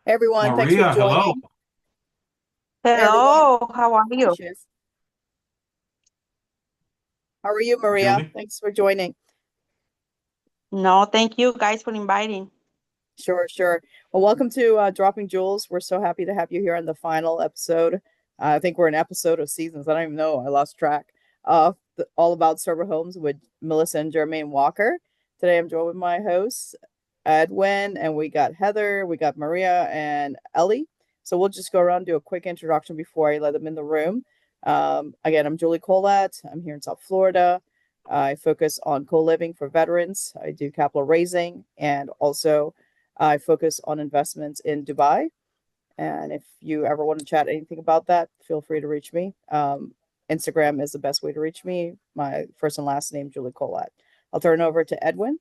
Hey everyone, thanks for Maria, hello. joining. Hey everyone, Hello, how are hi you? Shiz. How are you, Maria? Julie. Thanks for joining. No, thank you guys for inviting. Sure, sure. Well, welcome to Dropping Jewels. We're so happy to have you here on the final episode. I think we're an episode of seasons. I don't even know. I lost track. All about server homes with Melissa and Jermaine Walker. Today I'm joined with my hosts, Edwin, and we got Heather, we got Maria and Ellie. So we'll just go around and do a quick introduction before I let them in the room. Again, I'm Julie Colette. I'm here in South Florida. I focus on co-living for veterans. I do capital raising, and also I focus on investments in Dubai. And if you ever want to chat anything about that, feel free to reach me. Instagram is the best way to reach me. My first and last name, Julie Colette. I'll turn it over to Edwin.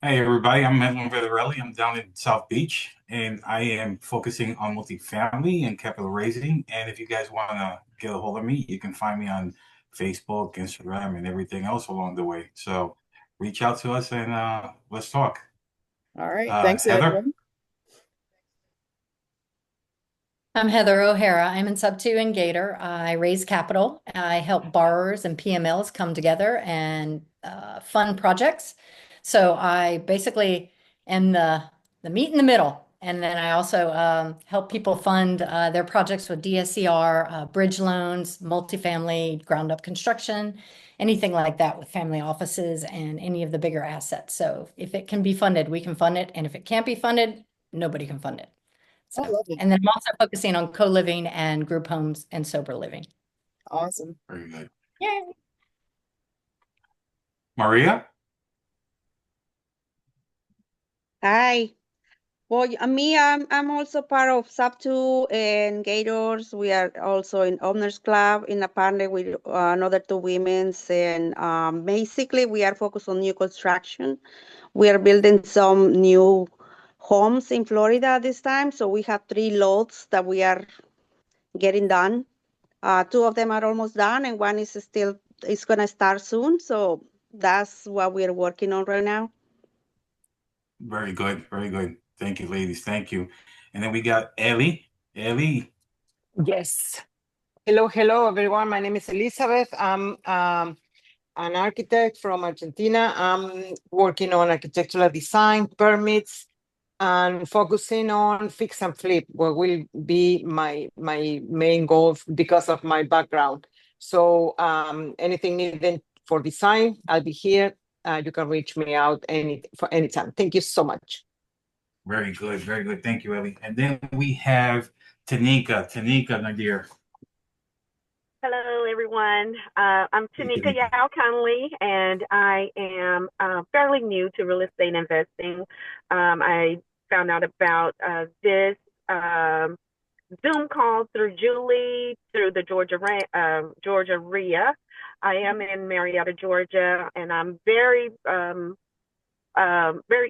Hey everybody, I'm Edwin Vitarelli. I'm down in South Beach and I am focusing on multifamily and capital raising. And if you guys want to get a hold of me, you can find me on Facebook, Instagram, and everything else along the way. So reach out to us and let's talk. All right. Thanks, Heather? Edwin. I'm Heather O'Hara. I'm in Sub 2 in Gator. I raise capital. I help borrowers and PMLs come together and fund projects. So I basically am the meat in the middle. And then I also help people fund their projects with DSCR, bridge loans, multifamily, ground up construction, anything like that with family offices and any of the bigger assets. So if it can be funded, we can fund it. And if it can't be funded, nobody can fund it. Oh, So, lovely. and then I'm also focusing on co-living and group homes and sober living. Awesome. Very good. Yay. Maria? Hi. Well, me, I'm also part of Sub2 and Gators. We are also in Owners Club in a partner with another two women's, and basically we are focused on new construction. We are building some new homes in Florida this time, so we have three lots that we are getting done. Two of them are almost done, and one is gonna start soon. So that's what we're working on right now. Very good. Very good. Thank you, ladies. Thank you. And then we got Ellie. Ellie. Yes. Hello, hello, everyone. My name is Elizabeth. I'm an architect from Argentina. I'm working on architectural design, permits, and focusing on fix and flip, what will be my main goal because of my background. So anything needed for design, I'll be here. You can reach me out for any time. Thank you so much. Very good. Very good. Thank you, Ellie. And then we have Tanika. Tanika, my dear. Hello, everyone. I'm Hey, Tanika Tanika. Yao Conley, and I am fairly new to real estate investing. I found out about this Zoom call through Julie through the Georgia RIA. I am in Marietta, Georgia, and I'm very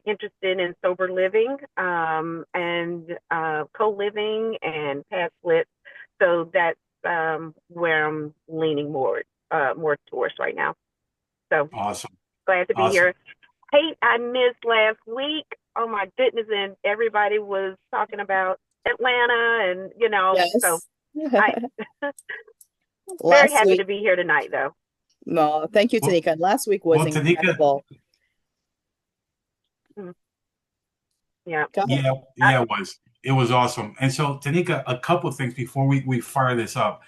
interested in sober living and co-living and past splits. So that's where I'm leaning more towards right now. So Awesome. glad to be Awesome. here. Hey, I missed last week. Oh my goodness, and everybody was talking about Atlanta, and so Yes. I very Last happy to week, be here tonight, though. no, thank you, Well, Tanika. Last week was well, Tanika, incredible. Mm, Yeah. Go ahead. yeah, it was. It was awesome. And so, Tanika, a couple of things before we fire this up.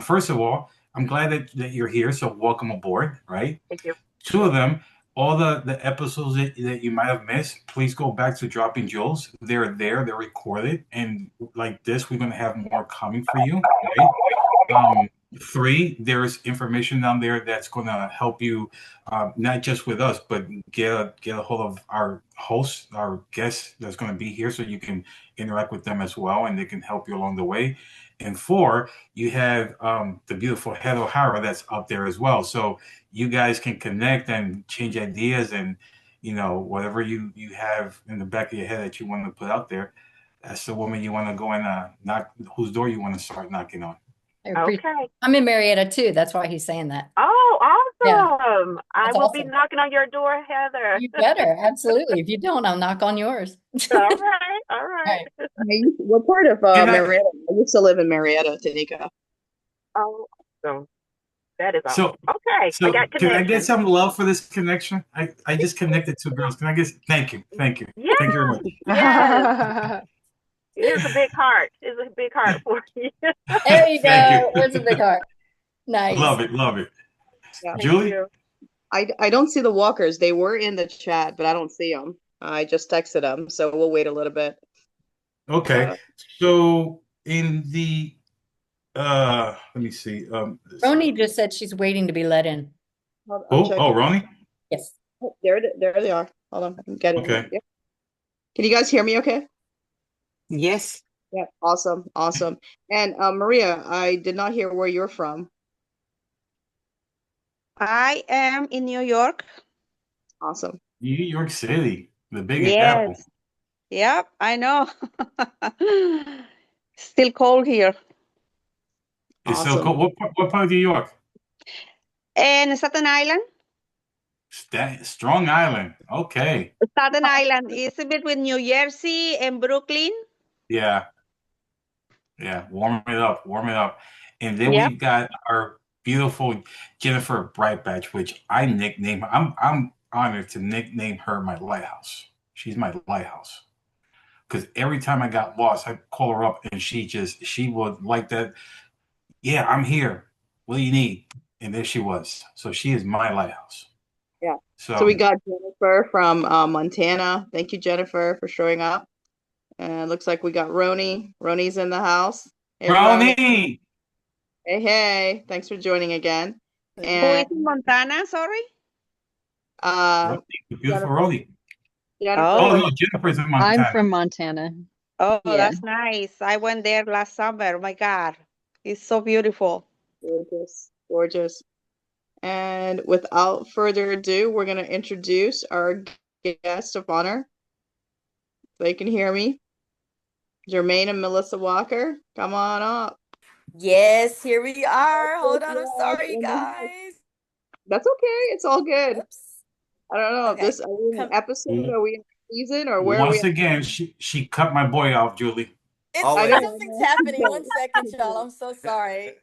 First of all, I'm glad that you're here. So welcome aboard, right? Thank you. Two of them, all the episodes that you might have missed, please go back to Dropping Jewels. They're there, they're recorded. And like this, we're gonna have more coming for you, right? Three, there's information down there that's going to help you, not just with us, but get a hold of our hosts, our guests that's going to be here, so you can interact with them as well, and they can help you along the way. And four, you have the beautiful Head O'Hara that's up there as well, so you guys can connect and change ideas, and whatever you have in the back of your head that you want to put out there. That's the woman you want to go and knock, whose door you want to start knocking on. Okay. I'm in Marietta too. That's why he's saying that. Oh, Yeah, awesome. I that's will be awesome. knocking on your door, Heather. You better, absolutely. If you don't, I'll knock on yours. All right, all right. What part of Can I, Marietta? I used to live in Marietta, Tanika. Oh, so that is all. so Okay, I so got can I get connection. some love for this connection? I just connected two girls. Can I get thank you, thank you, Yes, thank you very much. yes. Here's a big heart. Here's a big heart for you. There you Thank you. go. There's a big heart. Nice. Love it, love it. Yeah. Thank Julie? you. I don't see the Walkers. They were in the chat, but I don't see them. I just texted them, so we'll wait a little bit. Okay. So in the let me see. Roni just said she's waiting to be let in. I'm oh, checking. Ronnie? Yes. Oh, there they are. Hold on, I'm getting Okay. them. Yeah. Can you guys hear me okay? Yes. Yeah, awesome, awesome. And Maria, I did not hear where you're from. I am in New York. Awesome. New York City, the Big Apple. Yes. Yep, I know. Still cold here. It's so Awesome. cool. What part of New York? And Staten Island? Strong Island. Okay. Staten Island is between New Jersey and Brooklyn. Yeah. Yeah. Warm it up. Warm it up. And then Yep. we've got our beautiful Jennifer Brightbatch, which I nickname. I'm honored to nickname her my lighthouse. She's my lighthouse. Because every time I got lost, I'd call her up and she would like that. Yeah, I'm here. What do you need? And there she was. So she is my lighthouse. Yeah. So So we got Jennifer from Montana. Thank you, Jennifer, for showing up. And looks like we got Roni. Roni's in the house. Hey, Roni. Brownie. Hey, hey. Thanks for joining again. Who is And in Montana? Sorry. Roni, the beautiful Roni. Jennifer. Oh Oh, no, Jennifer's in Montana. I'm from Montana. oh, Yeah. that's nice. I went there last summer. Oh my God, it's so beautiful. Gorgeous, gorgeous. And without further ado, we're going to introduce our guest of honor. They can hear me. Jermaine and Melissa Walker, come on up. Yes, here we are. Hold on, I'm sorry, guys. That's okay. It's all good. Oops. I don't know if Okay. this are we in an episode, are we in a season, or where Once are we? again, she cut my boy off, Julie. It's I know. something's happening. 1 second, y'all. I'm so sorry.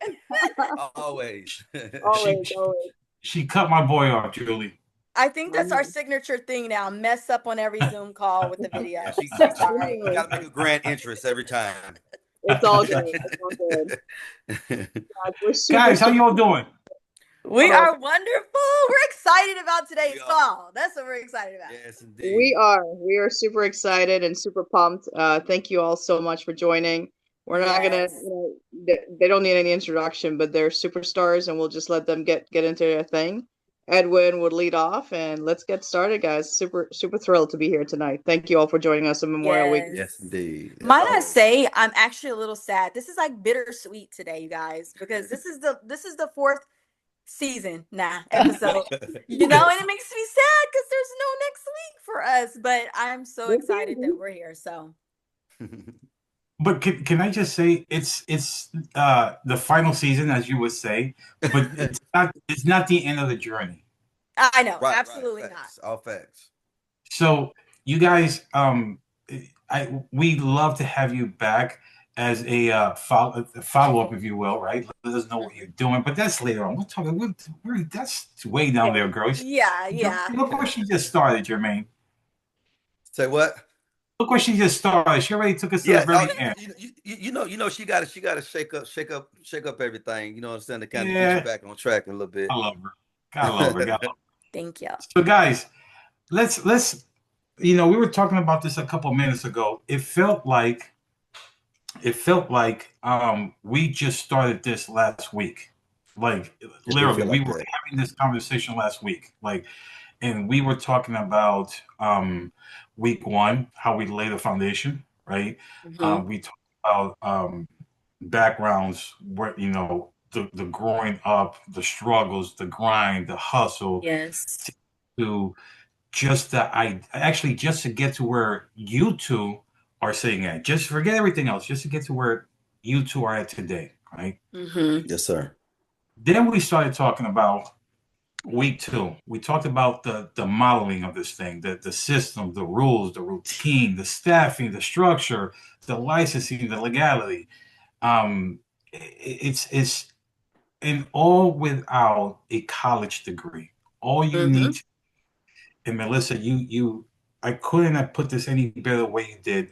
Always. Always, She- always. She cut my boy off, Julie. I think that's our signature thing now. Mess up on every Zoom call with the video. Yeah, she So sorry. got to make a grand entrance every time. It's all good. It's all good. Guys, we're super, Guys, how super- you all doing? We Oh. are wonderful. We're excited about today's We are. call. That's what we're excited about. Yes, indeed. We are super excited and super pumped. Thank you all so much for joining. We're not gonna, Yes. they don't need any introduction, but they're superstars, and we'll just let them get into their thing. Edwin would lead off, and let's get started, guys. Super thrilled to be here tonight. Thank you all for joining us on Memorial Week. Yes, indeed. Yes, Might I always. say I'm actually a little sad. This is like bittersweet today, you guys, because this is the fourth season episode. You know, and it makes me sad because there's no next week for us. But I'm so excited that we're here. So But can I just say it's the final season, as you would say, but it's not the end of the journey. I know, Right, absolutely right. not. Facts. All facts. So you guys, we love to have you back as a follow up, if you will, right? Let us know what you're doing, but that's later on. We're talking. That's way down there, girls. Yeah. Look where she just started, Jermaine. Say what? Look where she just started. She already took us to the very end. You know, she got to shake up everything. You know what I'm saying? To kind of Yeah. get you back on track a little bit. I love her. Gotta love her. Gotta love her. Thank you. So, guys, let's. We were talking about this a couple minutes ago. It felt like we just started this last week. Like literally, we were having this conversation last week. And we were talking about week one, how we lay the foundation, right? Mhm. We talked about backgrounds, where the growing up, the struggles, the grind, the hustle, Yes. to just to get to where you two are sitting at. Just forget everything else, just to get to where you two are at today, right? Mm-hmm. Yes, sir. Then we started talking about week 2, we talked about the modeling of this thing, the system, the rules, the routine, the staffing, the structure, the licensing, the legality. It's and all without a college degree. All you Mm-hmm. need to, and Melissa, I couldn't have put this any better way you did.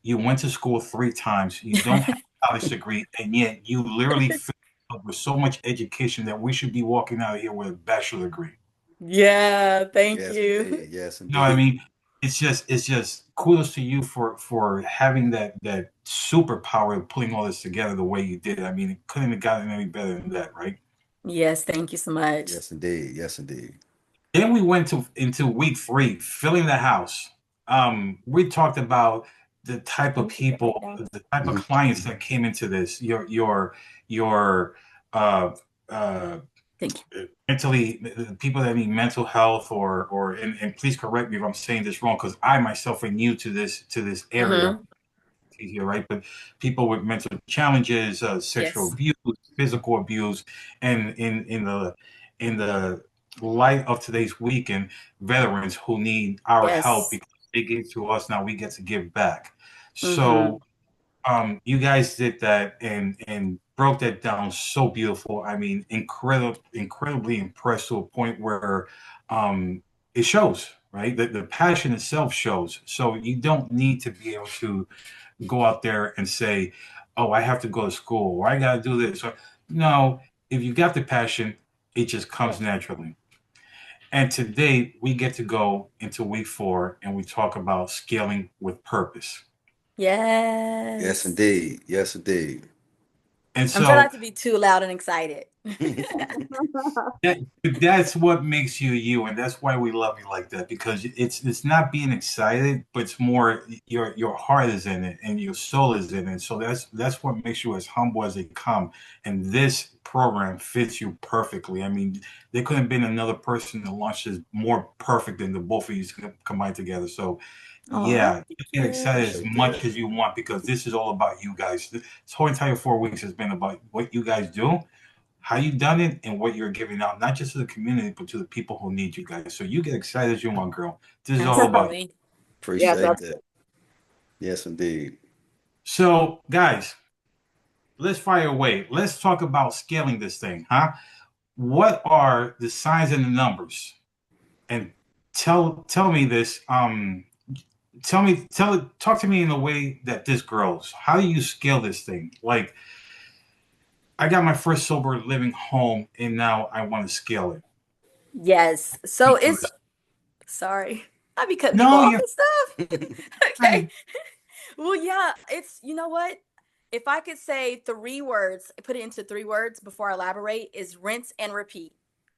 You went to school 3 times. You don't have a college degree, and yet you literally filled up with so much education that we should be walking out of here with a bachelor degree. Yeah, thank Yes, you. indeed. Yes, You know what I indeed. mean? It's just kudos to you for having that superpower of putting all this together the way you did. I mean, it couldn't have gotten any better than that, right? Yes, thank you so much. Yes, indeed. Yes, indeed. Then we went into week 3, filling the house. We talked about the type of people, the type of Mhm. clients that came into this. Your uh, uh, Thank mentally, people that need mental health, and please correct me if I'm saying this wrong, because I myself are new to this you. area here, right? But people with mental challenges, sexual Yes. abuse, physical abuse, and in the light of today's week, and veterans who need our help Yes. because they give to us, now we get to give back. Mm-hmm. So you guys did that and broke that down so beautiful. I mean, incredibly impressed to a point where it shows, right? The passion itself shows. So you don't need to be able to go out there and say, "Oh, I have to go to school," or "I got to do this." Or, no, if you got the passion, it just comes naturally. And today we get to go into week 4 and we talk about scaling with purpose. Yes, Yes. indeed. Yes, indeed. And I'm trying so not to be too loud and excited. that's what makes you you, and that's why we love you like that, because it's not being excited, but it's more your heart is in it and your soul is in it. So that's what makes you as humble as they come. And this program fits you perfectly. I mean, there couldn't have been another person that launched this more perfect than the both of you combined together. So Oh, yeah, you thank get you. excited as Appreciate much that. as you want, because this is all about you guys. This whole entire 4 weeks has been about what you guys do, how you done it, and what you're giving out, not just to the community, but to the people who need you guys. So you get excited as you want, girl. This is all about you. Absolutely. Yes, Appreciate that's that. Yes, indeed. So, guys, let's fire away. Let's talk about scaling this thing, huh? What are the signs and the numbers? And tell me this. Talk to me in a way that this grows. How do you scale this thing? Like, I got my first sober living home, and now I want to scale it. Yes. So Speak to it's us. sorry. I be cutting people No, off you're and stuff. Okay. fine. Well, yeah, it's you know what? If I could say 3 words, put it into 3 words before I elaborate, is rinse and repeat.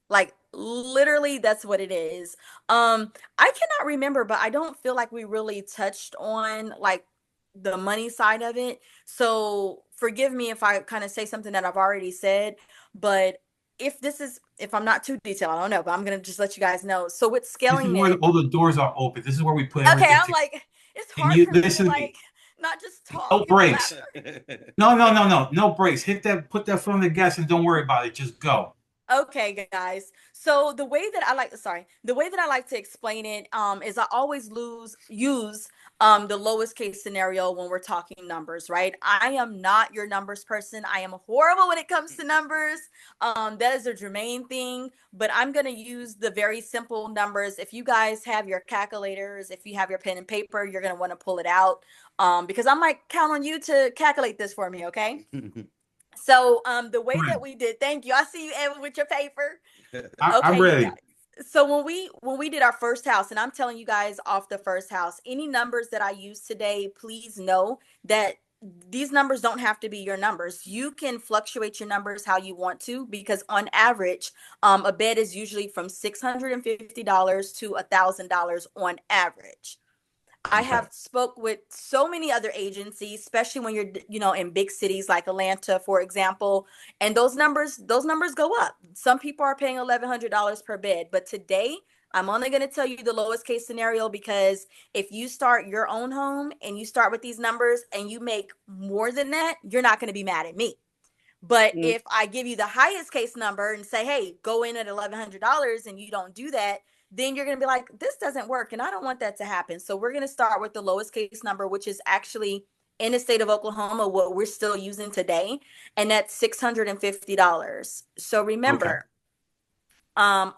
Like literally that's what it is. I cannot remember, but I don't feel like we really touched on like the money side of it. So forgive me if I kind of say something that I've already said, but if I'm not too detailed, I don't know, but I'm gonna just let you guys know. So with This is scaling where it, all the doors are open. This is where we put okay, everything I'm together. like, it's And hard you for me to listen to like me. not just talk No and breaks. elaborate. No breaks. Put that foot on the gas and don't worry about it. Just go. Okay, guys. So the way that I like to explain it is I always use the lowest case scenario when we're talking numbers, right? I am not your numbers person. I am horrible when it comes to numbers. That is a Jermaine thing, but I'm going to use the very simple numbers. If you guys have your calculators, if you have your pen and paper, you're going to want to pull it out because I might count on you to calculate this for me, okay? So the way that we did, thank you. I see you, Evan, with your paper. I'm Okay, you ready. guys. So when we did our first house, and I'm telling you guys off the first house, any numbers that I use today, please know that these numbers don't have to be your numbers. You can fluctuate your numbers how you want to, because on average, a bed is usually from $650 to $1,000 on average. I Okay. have spoke with so many other agencies, especially when you're, in big cities like Atlanta, for example, and those numbers go up. Some people are paying $1,100 per bed, but today I'm only going to tell you the lowest case scenario, because if you start your own home and you start with these numbers and you make more than that, you're not going to be mad at me. But if I give you the highest case number and say, hey, go in at $1,100 and you don't do that, then you're going to be like, this doesn't work. And I don't want that to happen. So we're going to start with the lowest case number, which is actually in the state of Oklahoma, what we're still using today. And that's $650. So remember,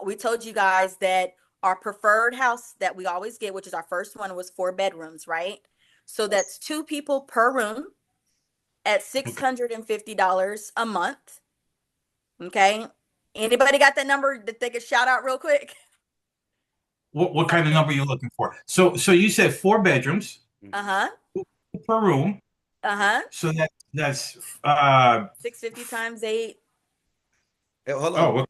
we told you guys that our preferred house that we always get, which is our first one, was 4 bedrooms, right? So that's 2 people per room at $650 a month. Okay. Anybody got that number that they could shout out real quick? What kind of number are you looking for? So you said 4 bedrooms. Uh-huh. Per room. Uh-huh. So that's 650 times 8. Hey, hold on. Oh,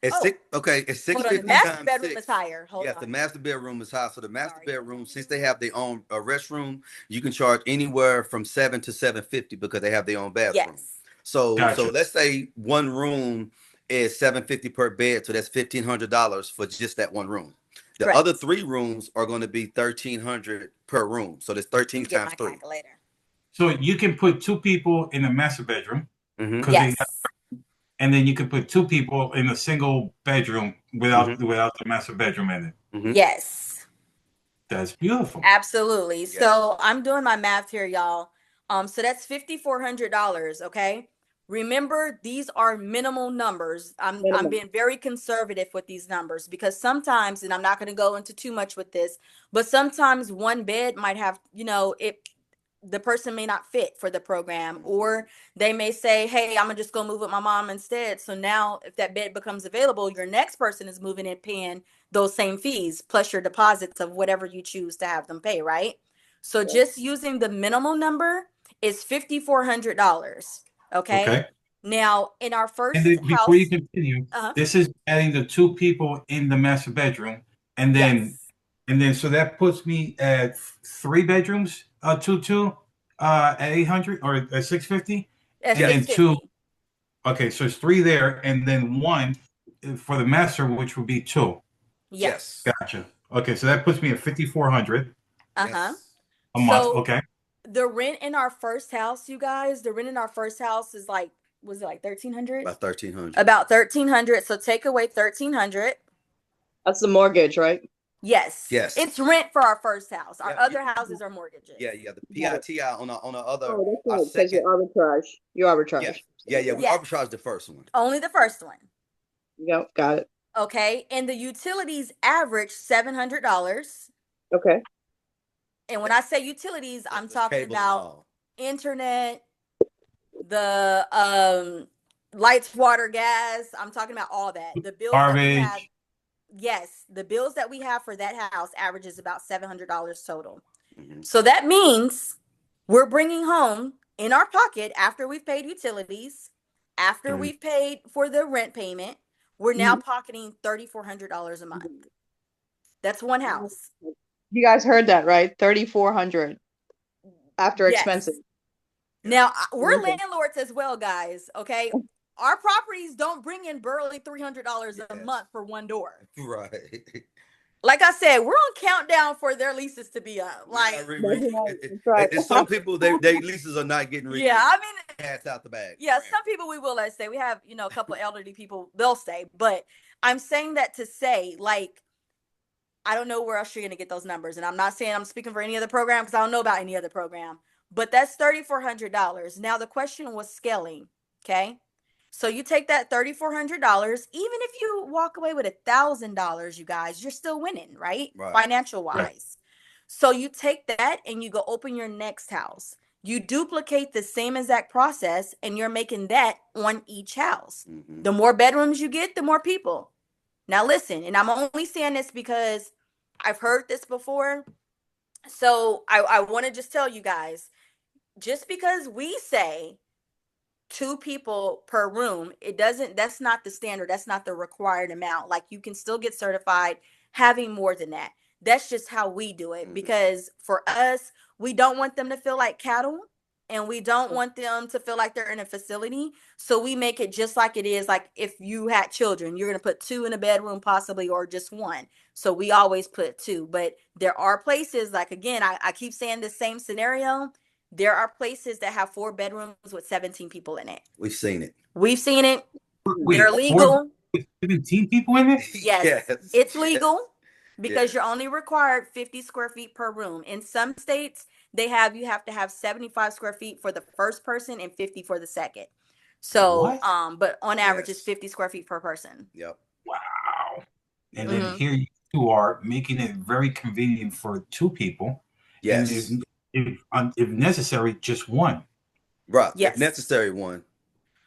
It's it's 650 the master times bedroom 6. is higher. Hold Yes, on. the master bedroom is high. So the master bedroom, since they have their own restroom, you can charge anywhere from $700 to $750 because they have their own bathroom. Yes. So Gotcha. so let's say one room is $750 per bed, so that's $1,500 for just that one room. The Correct. other 3 rooms are going to be $1,300 per room. So that's 13 Get times my 3. calculator. so you can put 2 people in the master bedroom, Yes. and then you can put 2 people in a single bedroom without the master bedroom in it. Yes. That's beautiful. Absolutely. Yes. So I'm doing my math here, y'all. So that's $5,400. Okay. Remember, these are minimal numbers. I'm being very conservative with these numbers because sometimes, and I'm not going to go into too much with this, but sometimes one bed might have, the person may not fit for the program, or they may say, hey, I'm gonna just go move with my mom instead. So now if that bed becomes available, your next person is moving and paying those same fees plus your deposits of whatever you choose to have them pay, right? So just using the minimal number is $5,400. Okay. Now in our first And then house, before you continue, this is adding the 2 people in the master bedroom, and then so that puts me at 3 bedrooms, 2 at 800 or at 650, at and then 2. 650. Okay, so it's 3 there, and then 1 for the master, which would be 2. Yes. Gotcha. Okay, so that puts me at 5,400 Uh-huh. a month. Okay. The rent in our first house, you guys, the rent in our first house is like, was it like 1,300? About 1,300. About 1,300. So take away 1,300. That's the mortgage, right? Yes. Yes. It's rent for our first house. Our other houses are mortgages. Yeah, the PITI on the other. Oh, that's right, because you arbitrage. You arbitrage. Yeah. We arbitrage the first one. Only the first one. Yep, got it. Okay. And the utilities average $700. Okay. And when I say utilities, I'm talking about internet, the lights, water, gas. I'm talking about all that. The bills that we have. Yes, the bills that we have for that house averages about $700 total. So that means we're bringing home in our pocket, after we've paid utilities, after we've paid for the rent payment, we're now pocketing $3,400 a month. That's one house. You guys heard that, right? 3,400 after expenses. Now we're landlords as well, guys. Okay. Our properties don't bring in barely $300 a month for one door. Right. Like I said, we're on countdown for their leases to be up. Like, and some people, their leases are not getting renewed. Yeah, I mean, cats out the bag. Yeah, some people we will let stay. We have, a couple elderly people, they'll stay. But I'm saying that to say, like, I don't know where else you're going to get those numbers. And I'm not saying I'm speaking for any other program because I don't know about any other program. But that's $3,400. Now, the question was scaling. Okay. So you take that $3,400, even if you walk away with $1,000, you guys, you're still winning, right? Financial wise. Right. So you take that and you go open your next house. You duplicate the same exact process and you're making that on each house. The more bedrooms you get, the more people. Now listen, and I'm only saying this because I've heard this before. So I want to just tell you guys, just because we say 2 people per room, that's not the standard. That's not the required amount. Like, you can still get certified having more than that. That's just how we do it. Because for us, we don't want them to feel like cattle, and we don't want them to feel like they're in a facility. So we make it just like it is. Like, if you had children, you're going to put 2 in a bedroom possibly, or just 1. So we always put 2. But there are places, like, again, I keep saying the same scenario. There are places that have 4 bedrooms with 17 people in it. We've seen it. We've seen it. Wait, They're legal. 17 people in it? Yes, Yes, it's yes, legal because you're yes. only required 50 square feet per room. In some states, you have to have 75 square feet for the first person and 50 for the second. So, What? but on average, it's Yes. 50 square feet per person. Yep. Wow. And then Mhm. here you are making it very convenient for 2 people. And Yes. if necessary, just one. Right. If Yes. necessary, one.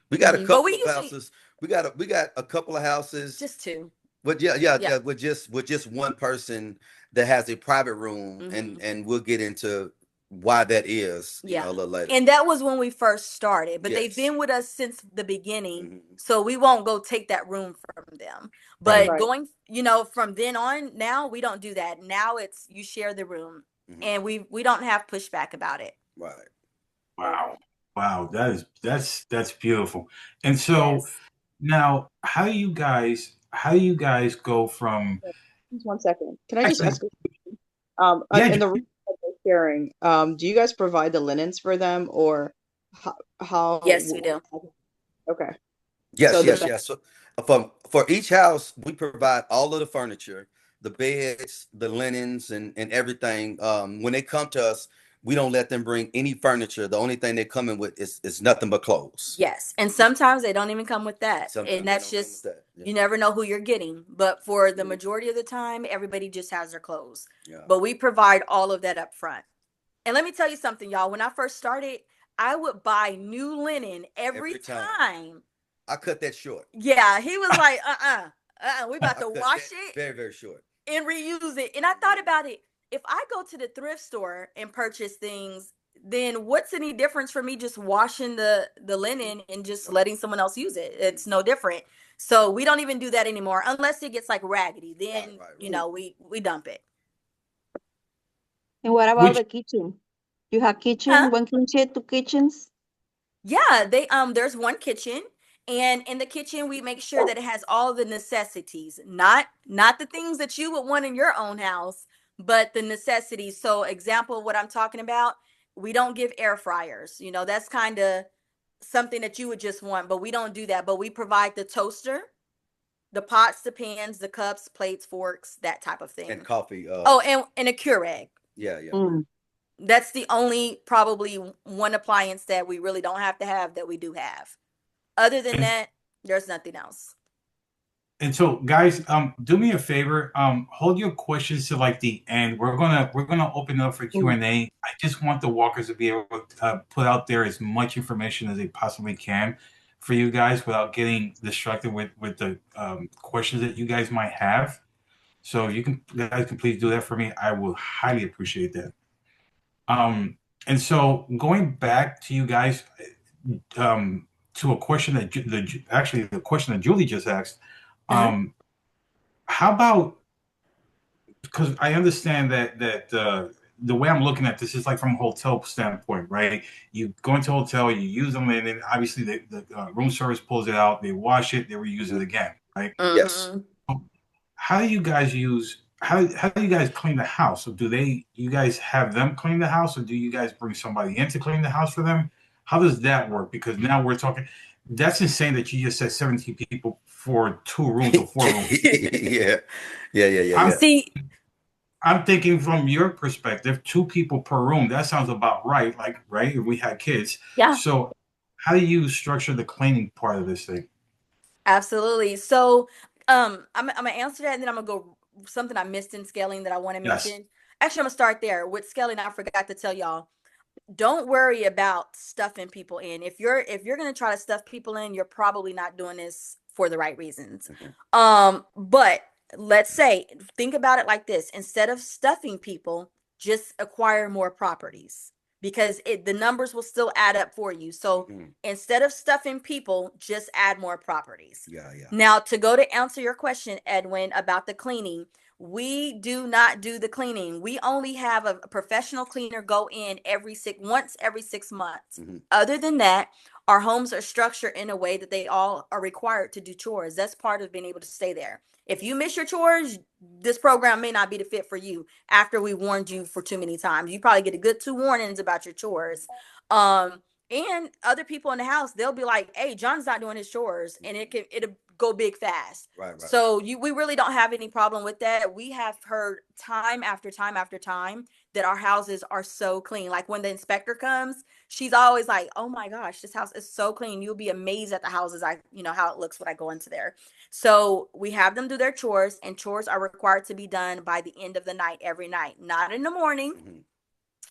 We got a But couple we of usually houses. We got a couple of houses. just 2. But Yeah. yeah. With just one person that has a private room, Mhm. and we'll get into why that is, a Yeah. little later. And that was when we first started, but they've Yes. been with us since the beginning. Mhm. So we won't go take that room from them. Right. But going, from then on, now we don't do that. Now it's you share the room, Mhm. and we don't have pushback about it. Right. Wow. Wow. That's beautiful. And so Yes. now how do you guys go from Just 1 second. Can I just actually ask? yeah, In the room that they're sharing, do you guys provide the linens for them, or how? Yes, we do. Okay. Yes, So yes, the yes. So for each house, we provide all of the furniture, the beds, the linens, and everything. When they come to us, we don't let them bring any furniture. The only thing they come in with is nothing but clothes. Yes. And sometimes they don't even come with that. Sometimes And they that's don't come with just that. Yeah. you never know who you're getting. But for the Mhm. majority of the time, everybody just has their clothes. Yeah. But we provide all of that up front. And let me tell you something, y'all. When I first started, I would buy new linen every Every time. time. I cut that short. Yeah, he was like, we about I to cut wash that it very, very short. and reuse it. And I thought about it. If I go to the thrift store and purchase things, then what's any difference for me just washing the linen and just letting someone else use it? It's no different. So we don't even do that anymore unless it gets like raggedy. Then, Right. we dump it. And what about which the kitchen? You have Huh? kitchen, one kitchen, 2 kitchens? Yeah, there's one kitchen, and in the kitchen we make sure that it has all the necessities, not the things that you would want in your own house, but the necessities. So example what I'm talking about, we don't give air fryers. That's kind of something that you would just want, but we don't do that. But we provide the toaster, the pots, the pans, the cups, plates, forks, that type of And thing. coffee. Oh, and a Keurig. Yeah, yeah. Mm. That's the only probably one appliance that we really don't have to have that we do have. Other than and, that, there's nothing else. and so guys, do me a favor, hold your questions to like the end. We're gonna open up for Mm. Q&A. I just want the walkers to be able to put out there as much information as they possibly can for you guys without getting distracted with the questions that you guys might have. So if you guys can please do that for me, I will highly appreciate that. And so going back to you guys, to a question that actually the question that Julie just asked, Uh-huh. how about, because I understand that the way I'm looking at this is like from a hotel standpoint, right? You go into a hotel, you use them, and then obviously the room service pulls it out, they wash it, they reuse it again, right? Yes. How do you guys how do you guys clean the house? So you guys have them clean the house, or do you guys bring somebody in to clean the house for them? How does that work? Because now we're talking, that's insane that you just said 17 people for 2 rooms or 4 rooms. Yeah. See, I'm thinking from your perspective, 2 people per room. That sounds about right. Like, right? If we had kids. yeah, So how do you structure the cleaning part of this thing? absolutely. So, I'm gonna answer that, and then I'm gonna go something I missed in scaling that I want to Yes. mention. Actually, I'm gonna start there with scaling. I forgot to tell y'all. Don't worry about stuffing people in. If you're gonna try to stuff people in, you're probably not doing this for the right reasons. But let's say, think about it like this: instead of stuffing people, just acquire more properties because the numbers will still add up for you. So instead of stuffing people, just add more properties. Yeah. Now, to go to answer your question, Edwin, about the cleaning, we do not do the cleaning. We only have a professional cleaner go in once every 6 months. Other than that, our homes are structured in a way that they all are required to do chores. That's part of being able to stay there. If you miss your chores, this program may not be the fit for you after we warned you for too many times. You probably get a good 2 warnings about your chores. And other people in the house, they'll be like, hey, John's not doing his chores, and it'll go big fast. Right. So we really don't have any problem with that. We have heard time after time after time that our houses are so clean. Like when the inspector comes, she's always like, oh my gosh, this house is so clean. You'll be amazed at the houses how it looks when I go into there. So we have them do their chores, and chores are required to be done by the end of the night, every night, not in the morning.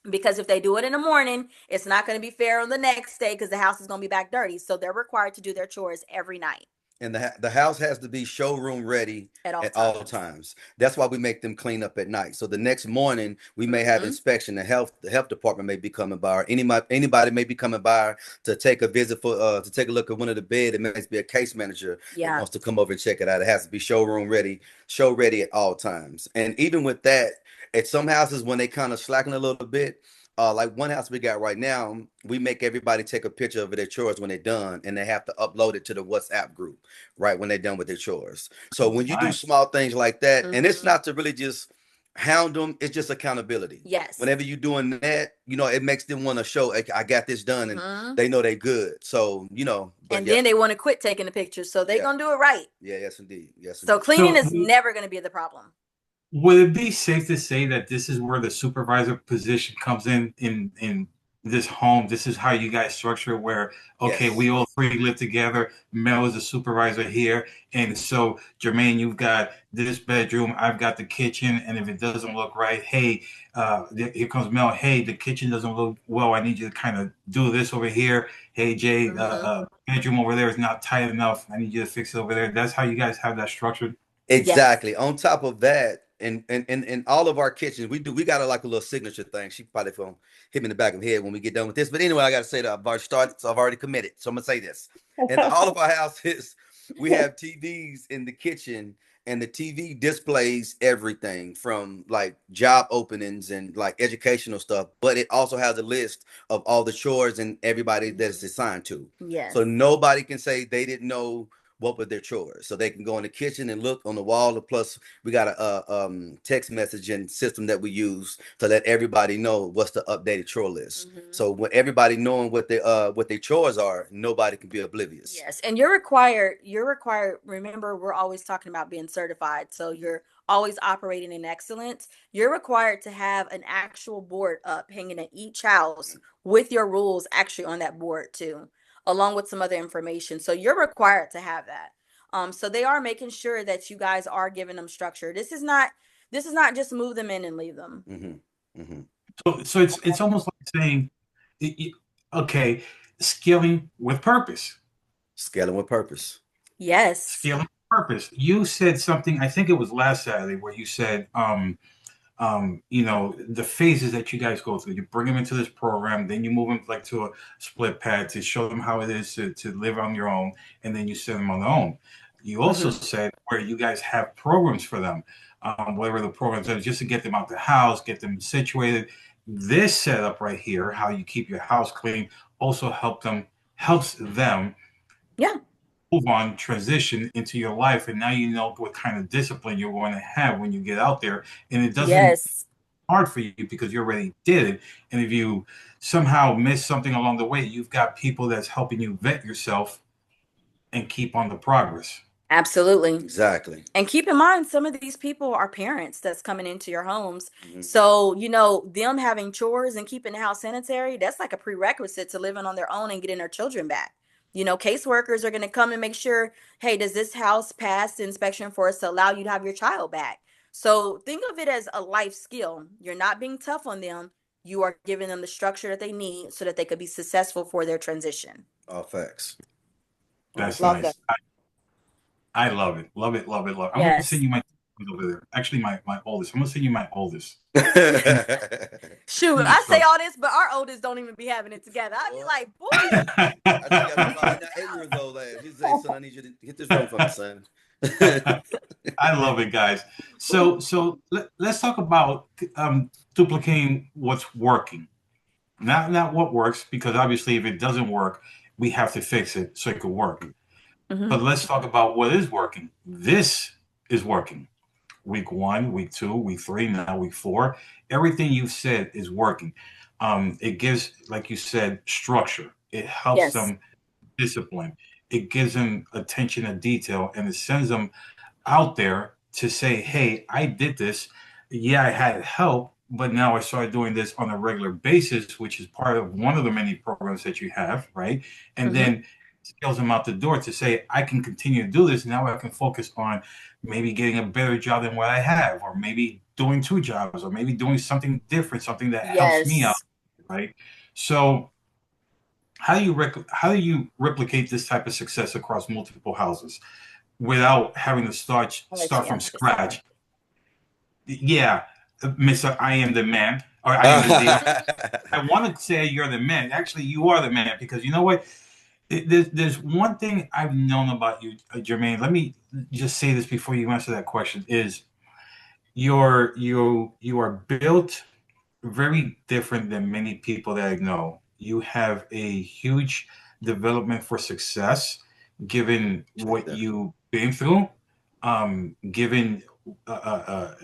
Because if they do it in the morning, it's not going to be fair on the next day because the house is going to be back dirty. So they're required to do their chores every night. And the house has to be showroom ready at all times. That's why we make them clean up at night. So the next morning we may have inspection. The health department may be coming by, or anybody may be coming by to take a visit to take a look at one of the bed. It may be a case manager that wants to come over and check it out. It has to be showroom ready, show ready at all times. And even with that, at some houses when they kind of slacken a little bit, like one house we got right now, we make everybody take a picture of their chores when they're done, and they have to upload it to the WhatsApp group right when they're done with their chores. So when you do small things like that, and it's not to really just hound them, it's just accountability. Yes. Whenever you're doing that, it makes them want to show, I got this done, and they know they're good. So, and then they want to quit taking the pictures, so they're going to do it right. Yeah, yes, indeed. Yes. So cleaning is never going to be the problem. Would it be safe to say that this is where the supervisor position comes in this home? This is how you guys structure where, okay, we all three live together. Mel is the supervisor here. And so, Jermaine, you've got this bedroom. I've got the kitchen. And if it doesn't look right, hey, here comes Mel. Hey, the kitchen doesn't look well. I need you to kind of do this over here. Hey, Jay, bedroom over there is not tight enough. I need you to fix it over there. That's how you guys have that structured? Exactly. Yes. On top of that, and all of our kitchens, we got a little signature thing. She probably gonna hit me in the back of the head when we get done with this. But anyway, I got to say that I've already started, so I've already committed. So I'm gonna say this. In all of our houses, we have TVs in the kitchen, and the TV displays everything from like job openings and like educational stuff. But it also has a list of all the chores and everybody that is assigned to. Yes. So nobody can say they didn't know what were their chores. So they can go in the kitchen and look on the wall. Plus, we got a text messaging system that we use to let everybody know what's the updated chore list. So when everybody knowing what their chores are, nobody can be oblivious. Yes, and you're required. Remember, we're always talking about being certified. So you're always operating in excellence. You're required to have an actual board up hanging in each house with your rules actually on that board too, along with some other information. So you're required to have that. So they are making sure that you guys are giving them structure. This is not just move them in and leave them. So it's almost like saying, okay, scaling with purpose. Scaling with purpose. Yes. Scaling with purpose. You said something, I think it was last Saturday, where you said, the phases that you guys go through. You bring them into this program, then you move them like to a split pad to show them how it is to live on your own, and then you send them on their own. You also said where you guys have programs for them, whatever the programs are, just to get them out the house, get them situated. This setup right here, how you keep your house clean, also helps them move on, transition into your life, and now you know what kind of discipline you're going to have when you get out there, and it doesn't hard for you because you already did it. And if you somehow miss something along the way, you've got people that's helping you vet yourself and keep on the progress. Absolutely. Exactly. And keep in mind, some of these people are parents that's coming into your homes. So, them having chores and keeping the house sanitary, that's like a prerequisite to living on their own and getting their children back. Caseworkers are going to come and make sure, hey, does this house pass the inspection for us to allow you to have your child back? So think of it as a life skill. You're not being tough on them. You are giving them the structure that they need so that they could be successful for their transition. All facts. That's nice. I love it. Love it. Love it. Love it. I'm going to send you my over there. Actually, my oldest. I'm going to send you my oldest. Shoot, I say all this, but our oldest don't even be having it together. I'd be like, boy. I think I'm 8 years old. He said, son, I need you to hit this phone for me, son. I love it, guys. So let's talk about duplicating what's working. Not what works, because obviously if it doesn't work, we have to fix it so it could work. Mhm. But let's talk about what is working. This is working. Week 1, week 2, week 3, now week 4. Everything you've said is working. It gives, like you said, structure. It helps Yes. them discipline. It gives them attention to detail, and it sends them out there to say, hey, I did this. Yeah, I had help, but now I started doing this on a regular basis, which is part of one of the many programs that you have, right? And then scales them out the door to say, I can continue to do this. Now I can focus on maybe getting a better job than what I have, or maybe doing 2 jobs, or maybe doing something different, something that helps me out, right? So how do you replicate this type of success across multiple houses without having to start from scratch? Yeah, Mr. I am the man, or I am the deal. I want to say you're the man. Actually, you are the man, because you know what? There's one thing I've known about you, Jermaine. Let me just say this before you answer that question: is you are built very different than many people that I know. You have a huge development for success, given what you've been through, given uh, uh, uh,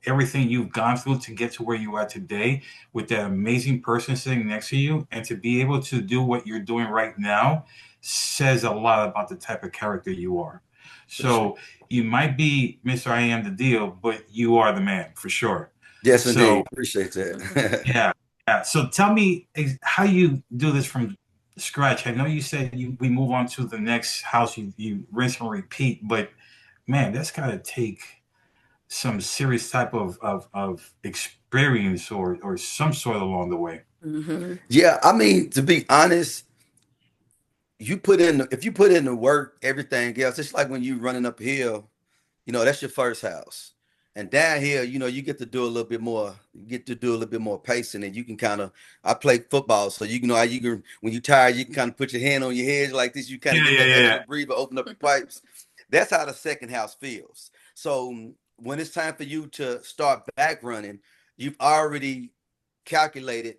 everything you've gone through to get to where you are today, with that amazing person sitting next to you, and to be able to do what you're doing right now says a lot about the type of character you are. So you might be Mr. I am the deal, but you are the man for sure. Yes, So indeed. Appreciate that. yeah, yeah. So tell me how you do this from scratch. I know you said we move on to the next house, you rinse and repeat, but man, that's got to take some serious type of experience, or some sort along the way. Yeah, I mean, to be honest, if you put in the work, everything else, it's like when you running uphill, that's your first house. And down here, you get to do a little bit more, you get to do a little bit more pacing, and you can kind of, I play football, so you know how you can, when you're tired, you can kind of put your hand on your head like this, you kind of get that extra breather, open up your pipes. That's how the second house feels. So when it's time for you to start back running, you've already calculated,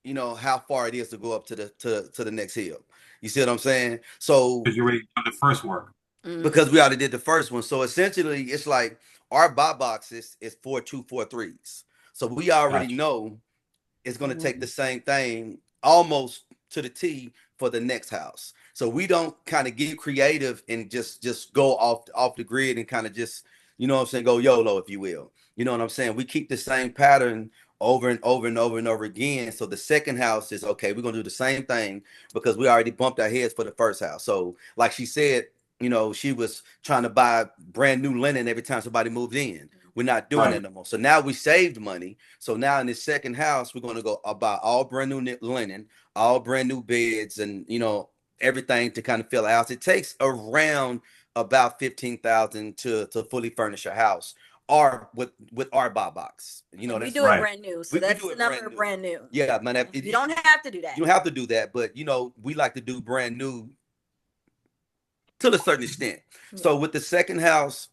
how far it is to go up to the next hill. You see what I'm saying? So Because you already done the first work. because we already did the first one. So essentially, it's like our buy box is 4 2 4 3s. So we already know it's going to take the same thing almost to the T for the next house. So we don't kind of get creative and just go off the grid and kind of just, what I'm saying, go YOLO, if you will. You know what I'm saying? We keep the same pattern over and over and over and over again. So the second house is okay, we're gonna do the same thing because we already bumped our heads for the first house. So like she said, she was trying to buy brand new linen every time somebody moved in. We're not doing it no more. So now we saved money. So now in this second house, we're going to go buy all brand new linen, all brand new beds, and everything to kind of fill a house. It takes around about 15,000 to fully furnish a house, or with our buy box. We do it brand new, so that's the number brand new. Yeah, man. You don't have to do that. You don't have to do that, but we like to do brand new to a certain extent. So with the second house,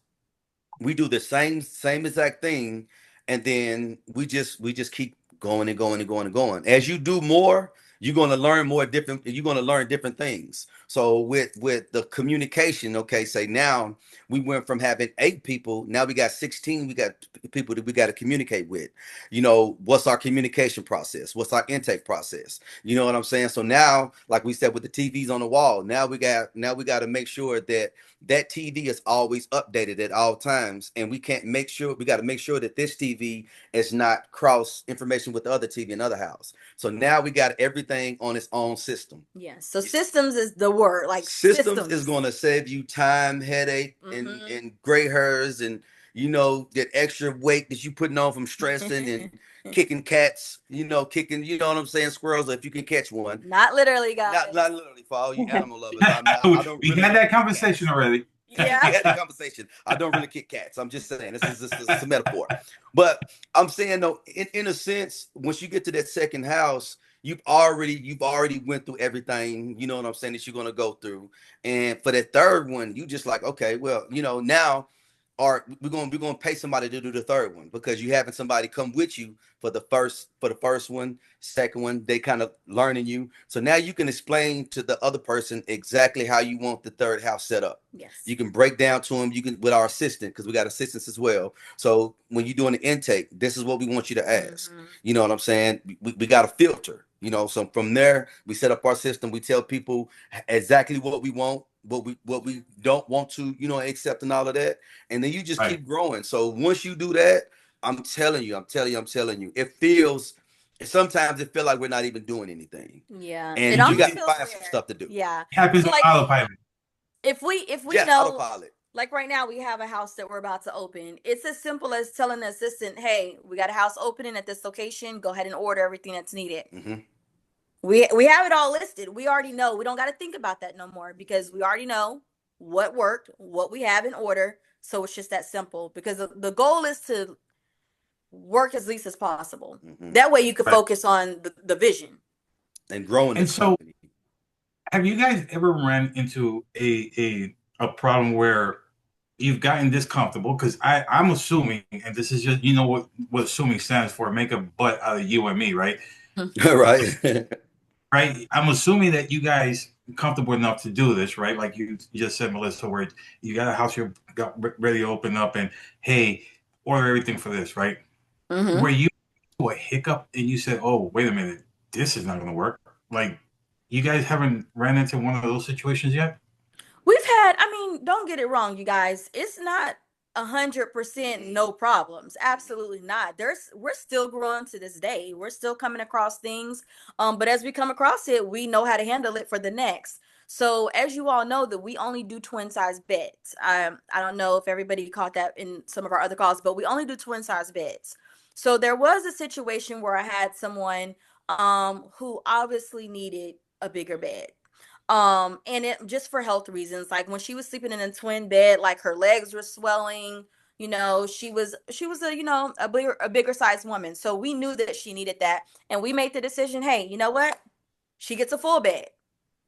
we do the same exact thing, and then we just keep going and going and going and going. As you do more, you're going to learn you're going to learn different things. So with the communication, okay, say now we went from having 8 people, now we got 16, we got people that we got to communicate with. What's our communication process? What's our intake process? You know what I'm saying? So now, like we said, with the TVs on the wall, now we got to make sure that TV is always updated at all times, and we got to make sure that this TV is not cross information with the other TV in other house. So now we got everything on its own system. Yes. So systems is the word. Like systems is going to save you time, headache, and gray hairs, and that extra weight that you putting on from stressing and kicking cats, kicking, you know what I'm saying, squirrels, if you can catch one. Not literally, guys. Not literally, for all you animal lovers. We had that conversation already. Yeah. We had the conversation. I don't really kick cats. I'm just saying this is a metaphor. But I'm saying though, in a sense, once you get to that second house, you've already went through everything, you know what I'm saying, that you're gonna go through. And for that third one, you just like, okay, well, now or we're gonna pay somebody to do the third one, because you having somebody come with you for the first one, second one, they kind of learning you. So now you can explain to the other person exactly how you want the third house set up. Yes. You can break down to them. You can, with our assistant, because we got assistants as well. So when you're doing the intake, this is what we want you to ask. You know what I'm saying? We got a filter. You know, so from there we set up our system. We tell people exactly what we want, what we don't want to, you know, accept, and all of that. And then you just keep growing. So once you do that, I'm telling you, it feels, sometimes it feels like we're not even doing anything. Yeah. And It you got to feels find weird. some stuff to do. Yeah. It happens on Like, autopilot. if we Yes, know, autopilot. like right now we have a house that we're about to open. It's as simple as telling the assistant, hey, we got a house opening at this location. Go ahead and order everything that's needed. We have it all listed. We already know. We don't got to think about that no more, because we already know what worked, what we have in order. So it's just that simple, because the goal is to work as least as possible. That way you can focus on the vision. And growing. And so, have you guys ever ran into a problem where you've gotten this comfortable? Because I'm assuming, and this is just, you know what assuming stands for, make a butt out of you and me, right? Right. Right. I'm assuming that you guys comfortable enough to do this, right? Like you just said, Melissa, where you got a house you got ready to open up, and hey, order everything for this, right? Where you a hiccup and you said, oh, wait a minute, this is not going to work. Like, you guys haven't ran into one of those situations yet? We've had, I mean, don't get it wrong, you guys. It's not 100% no problems. Absolutely not. We're still growing to this day. We're still coming across things. But as we come across it, we know how to handle it for the next. So as you all know, that we only do twin size beds. I don't know if everybody caught that in some of our other calls, but we only do twin size beds. So there was a situation where I had someone who obviously needed a bigger bed. And it just for health reasons. Like when she was sleeping in a twin bed, like her legs were swelling. You know, she was a, you know, a bigger sized woman. So we knew that she needed that, and we made the decision, hey, you know what? She gets a full bed.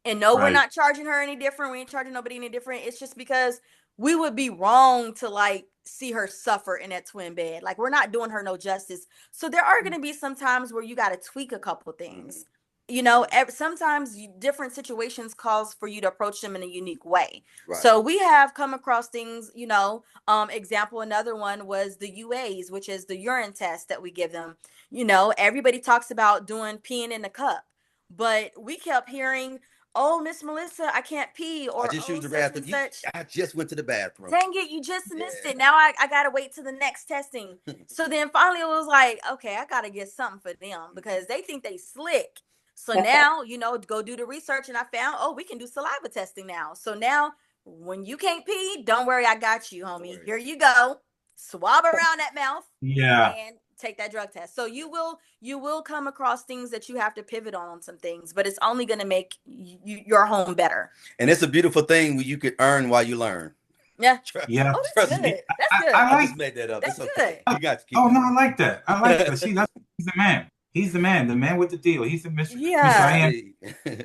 And no, we're not charging her any different. We ain't charging nobody any different. It's just because we would be wrong to like see her suffer in that twin bed. Like we're not doing her no justice. So there are going to be some times where you got to tweak a couple things. You know, sometimes different situations calls for you to approach them in a unique way. So we have come across things, you know, example, another one was the UAs, which is the urine test that we give them. You know, everybody talks about doing peeing in the cup, but we kept hearing, oh, Miss Melissa, I can't pee, or I just used the such bathroom. and such. I just went to the bathroom. Dang it, you just missed it. Now I gotta wait till the next testing. So then finally it was like, okay, I gotta get something for them because they think they slick. So now, you know, go do the research, and I found, oh, we can do saliva testing now. So now when you can't pee, don't worry, I got you, homie. Here you go. Swab around that mouth. Yeah. And take that drug test. So you will come across things that you have to pivot on some things, but it's only going to make your home better. And it's a beautiful thing where you could earn while you learn. Yeah. Yeah. Oh, that's good. That's good. I just made that up. That's it's okay. Good. You got to keep no, I like that. I like that. See, he's the man. He's the man with the deal. He's the Mr. Yeah.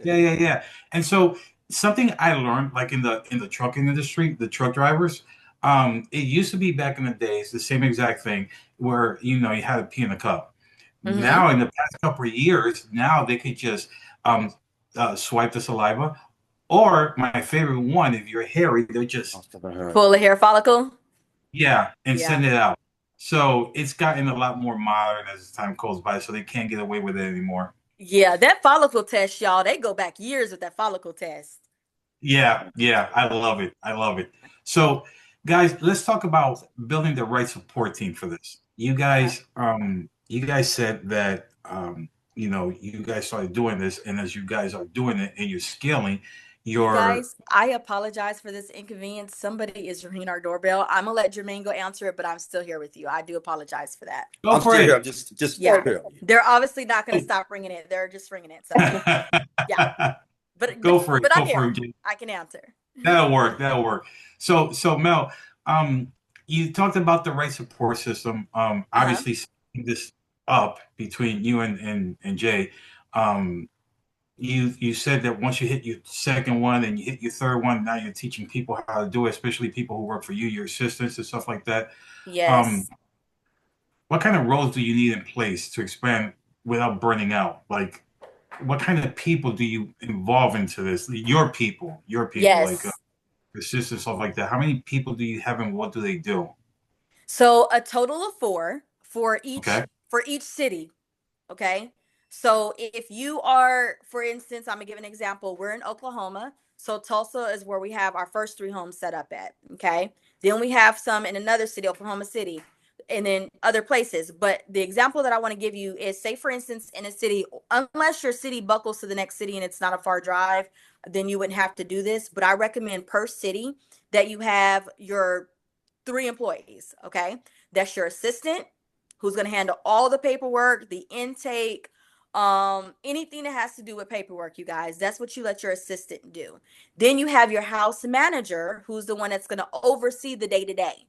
Yeah. And so something I learned, like in the trucking industry, the truck drivers, it used to be back in the days, the same exact thing where, you know, you had to pee in a cup. Now, in the past couple of years, now they could just swipe the saliva, or my favorite one, if you're hairy, they're just pull a hair follicle. Yeah, and send it out. So it's gotten a lot more modern as time goes by, so they can't get away with it anymore. Yeah, that follicle test, y'all, they go back years with that follicle test. Yeah, I love it. So, guys, let's talk about building the right support team for this. You guys said that you know, you guys started doing this, and as you guys are doing it and you're scaling, Guys, I apologize for this inconvenience. Somebody is ringing our doorbell. I'm gonna let Jermaine go answer it, but I'm still here with you. I do apologize for that. Go for it. I'm just They're obviously not gonna stop ringing it. They're just ringing it. So yeah. But go for it. But I'm here. I can answer. That'll work. So Mel, you talked about the right support system. Obviously setting this up between you and Jay. you said that once you hit your second one and you hit your third one, now you're teaching people how to do it, especially people who work for you, your assistants and stuff like that. Yes. What kind of roles do you need in place to expand without burning out? Like, what kind of people do you involve into this? Your people, like Yes. assistants, stuff like that. How many people do you have and what do they do? So a total of 4 Okay. for each city. Okay. So if you are, for instance, I'm gonna give an example. We're in Oklahoma. So Tulsa is where we have our first 3 homes set up at. Okay. Then we have some in another city, Oklahoma City, and then other places. But the example that I want to give you is, say, for instance, in a city, unless your city buckles to the next city and it's not a far drive, then you wouldn't have to do this. But I recommend per city that you have your 3 employees. Okay. That's your assistant, who's going to handle all the paperwork, the intake, anything that has to do with paperwork, you guys. That's what you let your assistant do. Then you have your house manager, who's the one that's going to oversee the day-to-day.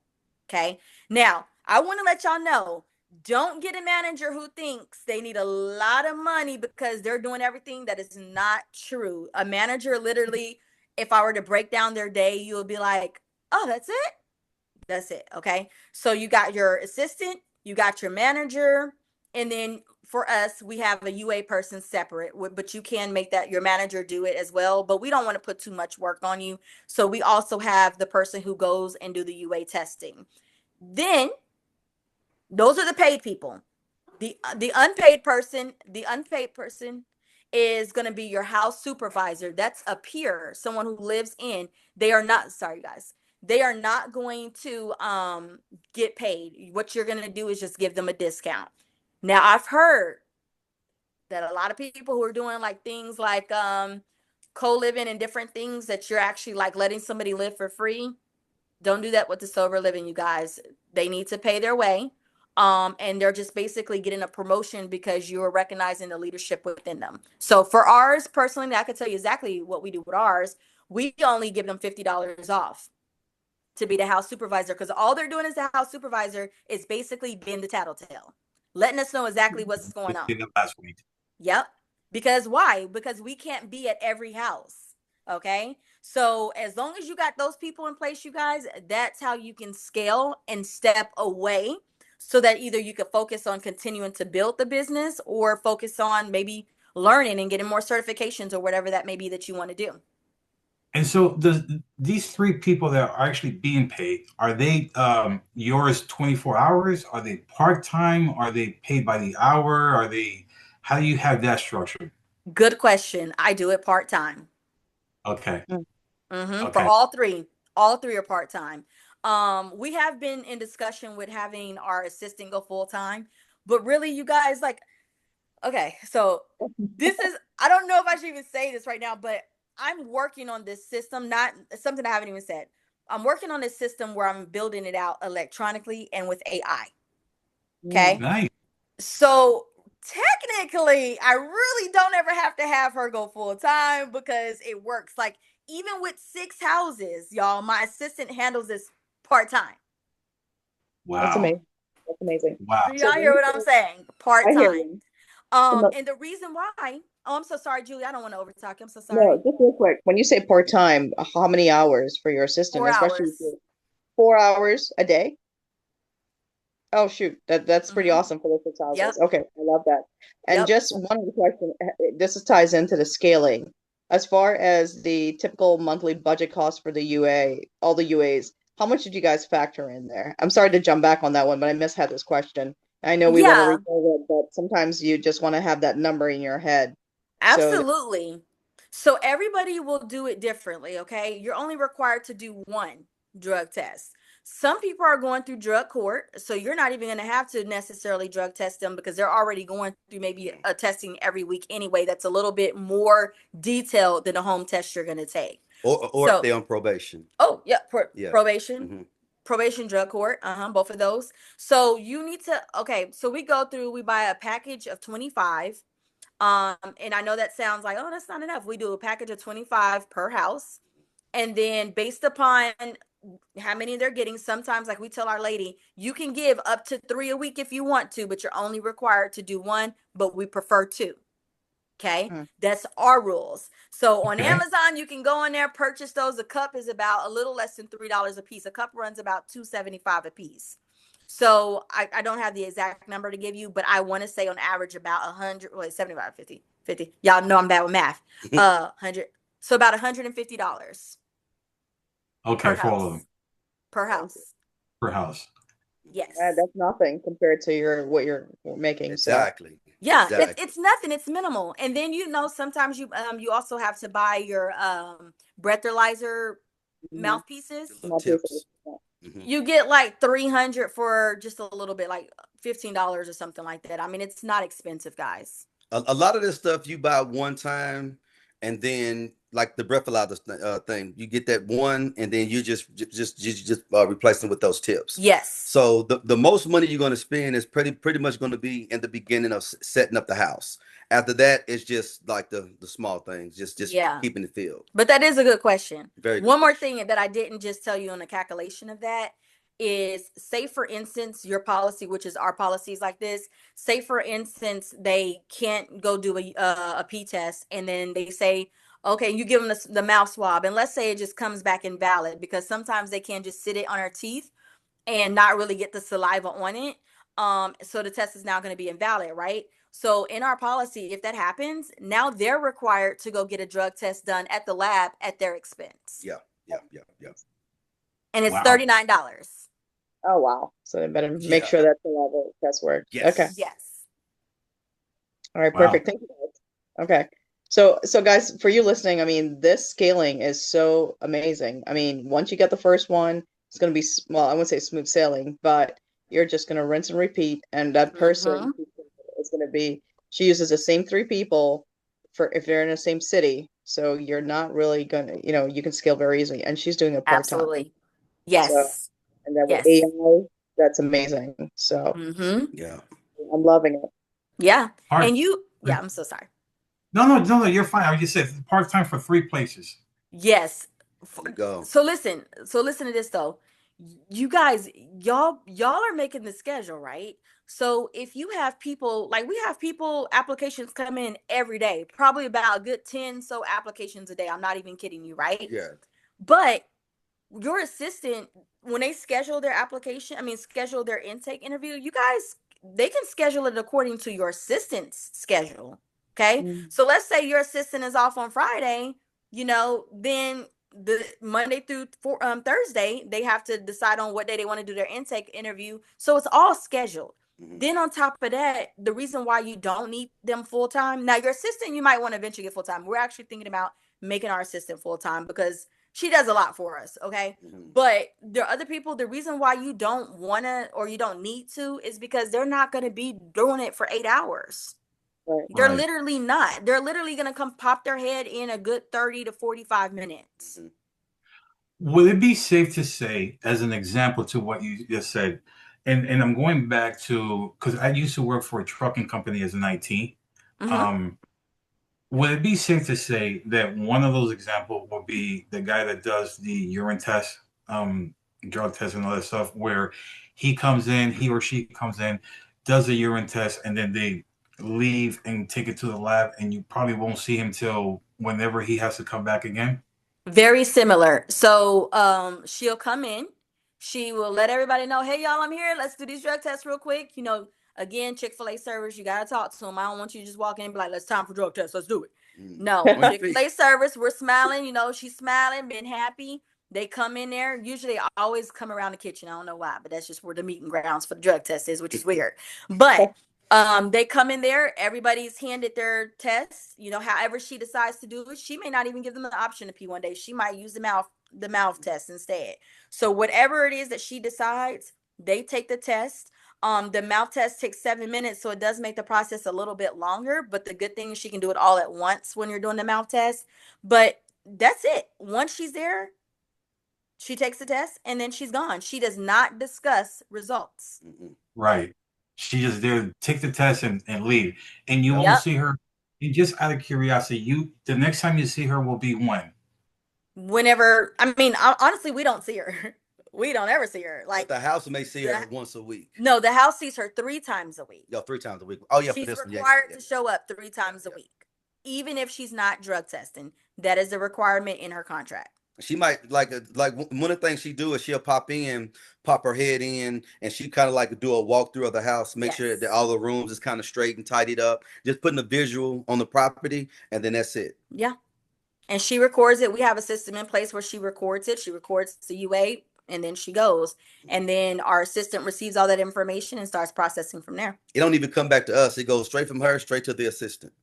Okay. Now, I want to let y'all know, don't get a manager who thinks they need a lot of money because they're doing everything. That is not true. A manager, literally, if I were to break down their day, you would be like, oh, that's it? That's it. Okay. So you got your assistant, you got your manager, and then for us, we have a UA person separate, but you can make that your manager do it as well. But we don't want to put too much work on you. So we also have the person who goes and do the UA testing. Then those are the paid people. The unpaid person is going to be your house supervisor. That's a peer, someone who lives in. They are not, sorry guys, they are not going to get paid. What you're going to do is just give them a discount. Now, I've heard that a lot of people who are doing like things like co-living and different things, that you're actually like letting somebody live for free. Don't do that with the sober living, you guys. They need to pay their way. And they're just basically getting a promotion because you're recognizing the leadership within them. So for ours, personally, I can tell you exactly what we do with ours. We only give them $50 off to be the house supervisor, because all they're doing as the house supervisor is basically being the tattletale, letting us know exactly what's going on. Last week. Yep. Because why? Because we can't be at every house. Okay. So as long as you got those people in place, you guys, that's how you can scale and step away, so that either you could focus on continuing to build the business or focus on maybe learning and getting more certifications or whatever that may be that you want to do. And so these 3 people that are actually being paid, are they yours 24 hours? Are they part-time? Are they paid by the hour? How do you have that structured? Good question. I do it part-time. Okay. For Okay. all 3. All 3 are part-time. We have been in discussion with having our assistant go full-time, but really, you guys, like, okay, so this is, I don't know if I should even say this right now, but I'm working on this system, not something I haven't even said. I'm working on this system where I'm building it out electronically and with AI. Okay. Nice. So technically, I really don't ever have to have her go full time because it works. Like, even with 6 houses, y'all, my assistant handles this part time. Wow. That's amazing. That's amazing. Wow. Do y'all hear what I'm saying? Part I hear time. you. And the reason why, oh, I'm so sorry, Julie. I don't want to overtalk. I'm so sorry. No, just real quick. When you say part-time, how many hours for your assistant? 4 Especially hours. 4 hours a day? Oh shoot, that's pretty awesome for the 6 houses. Yep. Okay, I love that. And Yep. just one other question. This ties into the scaling. As far as the typical monthly budget cost for the UA, all the UAs, how much did you guys factor in there? I'm sorry to jump back on that one, but I had this question. I know we want to Yeah, resolve it, but sometimes you just want to have that number in your head. absolutely. So everybody will do it differently, okay? You're only required to do 1 drug test. Some people are going through drug court, so you're not even going to have to necessarily drug test them because they're already going through maybe a testing every week anyway. That's a little bit more detailed than a home test you're going to take. Or So- if they're on probation. Oh, yeah, Yeah. probation. Mhm. Probation, drug court, both of those. So you need to, okay, so we go through, we buy a package of 25. And I know that sounds like, oh, that's not enough. We do a package of 25 per house. And then based upon how many they're getting, sometimes, like we tell our lady, you can give up to 3 a week if you want to, but you're only required to do 1, but we prefer 2. Okay, Hmm. that's our rules. So on Okay. Amazon, you can go in there, purchase those. A cup is about a little less than $3 a piece. A cup runs about $2.75 a piece. So I don't have the exact number to give you, but I want to say on average about 100, well, 75, 50. Y'all know I'm bad with math. 100. So about $150 Okay, per for all of them. house. Per house. Per house. Yes. That's nothing compared to what you're making. Exactly. Yeah, Exactly. it's nothing. It's minimal. And then sometimes you also have to buy your breathalyzer mouthpieces. The little tips. You get like 300 for just a little bit, like $15 or something like that. I mean, it's not expensive, guys. A lot of this stuff you buy one time, and then like the breathalyzer thing, you get that one, and then you just replace them with those tips. Yes. So the most money you're going to spend is pretty much going to be in the beginning of setting up the house. After that, it's just like the small things, just Yeah. keeping it filled. But that is a good question. Very good One more question. thing that I didn't just tell you on the calculation of that is, say for instance, your policy, which is our policies like this, say for instance, they can't go do a P test, and then they say, okay, you give them the mouth swab, and let's say it just comes back invalid, because sometimes they can just sit it on our teeth and not really get the saliva on it. So the test is now going to be invalid, right? So in our policy, if that happens, now they're required to go get a drug test done at the lab at their expense. Yeah. And it's Wow. $39. Oh, wow. So they better make Yeah. sure that's the level test work. Yes. Okay. Yes. All right, Wow. perfect. Thank you, guys. Okay. So guys, for you listening, I mean, this scaling is so amazing. I mean, once you get the first one, it's going to be, well, I wouldn't say smooth sailing, but you're just going to rinse and repeat. And that person is going to be, she uses the same 3 people for if they're in the same city. So you're not really going to, you can scale very easily. And she's doing it part-time. Absolutely. Yes. So, and then with Yes. AI, that's amazing. So Yeah. I'm loving it. Yeah. All right. And yeah, I'm so sorry. No, you're fine. I just said part-time for 3 places. Yes. There you go. So listen to this though. You guys, y'all are making the schedule, right? So if you have people, like we have people, applications come in every day, probably about a good 10 so applications a day. I'm not even kidding you, right? Yeah. But your assistant, when they schedule their application, schedule their intake interview, you guys, they can schedule it according to your assistant's schedule. Okay. So let's say your assistant is off on Friday, then the Monday through Thursday, they have to decide on what day they want to do their intake interview. So it's all scheduled. Then on top of that, the reason why you don't need them full time, now your assistant, you might want to eventually get full time. We're actually thinking about making our assistant full time because she does a lot for us. Okay. But there are other people, the reason why you don't want to, or you don't need to, is because they're not going to be doing it for 8 hours. Right. They're literally not. They're literally going to come pop their head in a good 30 to 45 minutes. Would it be safe to say, as an example to what you just said, and I'm going back to, because I used to work for a trucking company as an IT. Would it be safe to say that one of those examples would be the guy that does the urine test, drug test and all that stuff, where he or she comes in, does the urine test, and then they leave and take it to the lab, and you probably won't see him till whenever he has to come back again? Very similar. So she'll come in, she will let everybody know, hey y'all, I'm here, let's do these drug tests real quick. Again, Chick-fil-A service, you gotta talk to them. I don't want you to just walk in and be like, let's time for drug tests, let's do it. No, Chick-fil-A service, we're smiling, she's smiling, being happy. They come in there. Usually I always come around the kitchen. I don't know why, but that's just where the meeting grounds for the drug test is, which is weird. But they come in there, everybody's handed their tests, however she decides to do it. She may not even give them the option to pee one day. She might use the mouth test instead. So whatever it is that she decides, they take the test. The mouth test takes 7 minutes, so it does make the process a little bit longer, but the good thing is she can do it all at once when you're doing the mouth test. But that's it. Once she's there, she takes the test and then she's gone. She does not discuss results. Right. She just there, take the test and leave. And you won't see her. And just out of curiosity, the next time you see her will be when? Whenever, honestly, we don't see her. We don't ever see her. Like, but the house may see her once a week. No, the house sees her 3 times a week. Yeah, 3 times a week. Oh yeah, she's required to show up 3 times a week. even if she's not drug testing. That is a requirement in her contract. She might like one of the things she do is she'll pop her head in, and she kind of like do a walkthrough of the house, make sure that all the rooms is kind of straight and tidied up, just putting a visual on the property, and then that's it. Yeah. And she records it. We have a system in place where she records it. She records the UA, and then she goes. And then our assistant receives all that information and starts processing from there. It don't even come back to us. It goes straight from her, straight to the assistant.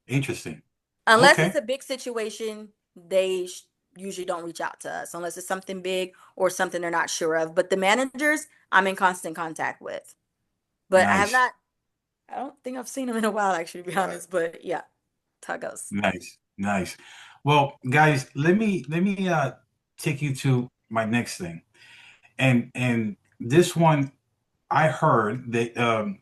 Interesting. Unless Okay. it's a big situation, they usually don't reach out to us unless it's something big or something they're not sure of. But the managers, I'm in constant contact with. But I don't think I've seen them in a while, actually, to be honest. But yeah, that's how it goes. Nice. Well, guys, let me take you to my next thing. And this one, I heard that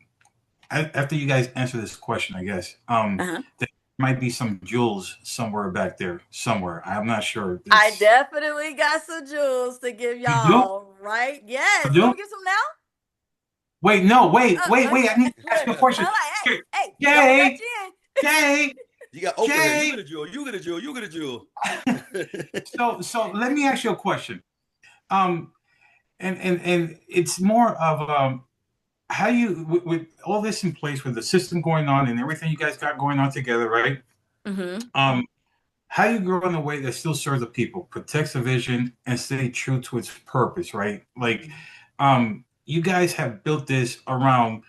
after you guys answer this question, I guess, there might be some jewels somewhere back there, somewhere. I'm not sure. I definitely got some jewels to give y'all, right? Yes. You want to give some now? Wait, no, wait. I need to ask you a question. Hey, Jay. You got open here. You get a jewel. So let me ask you a question. And it's more of how you with all this in place, with the system going on and everything you guys got going on together, right? Mm-hmm. How you grow in a way that still serves the people, protects the vision, and stay true to its purpose, right? Like, you guys have built this around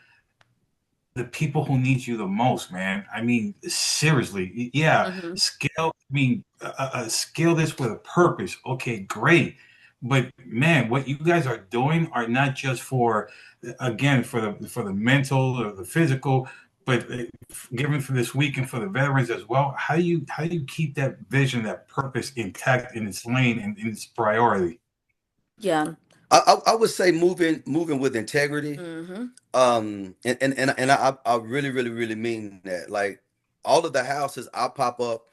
the people who need you the most, man. I mean, seriously, yeah. Scale. I mean, scale this with a purpose. Okay, great. But man, what you guys are doing are not just for the mental or the physical, but given for this week and for the veterans as well. How do you keep that vision, that purpose intact in its lane and in its priority? Yeah. I would say moving with integrity. And I really mean that. Like, all of the houses I pop up,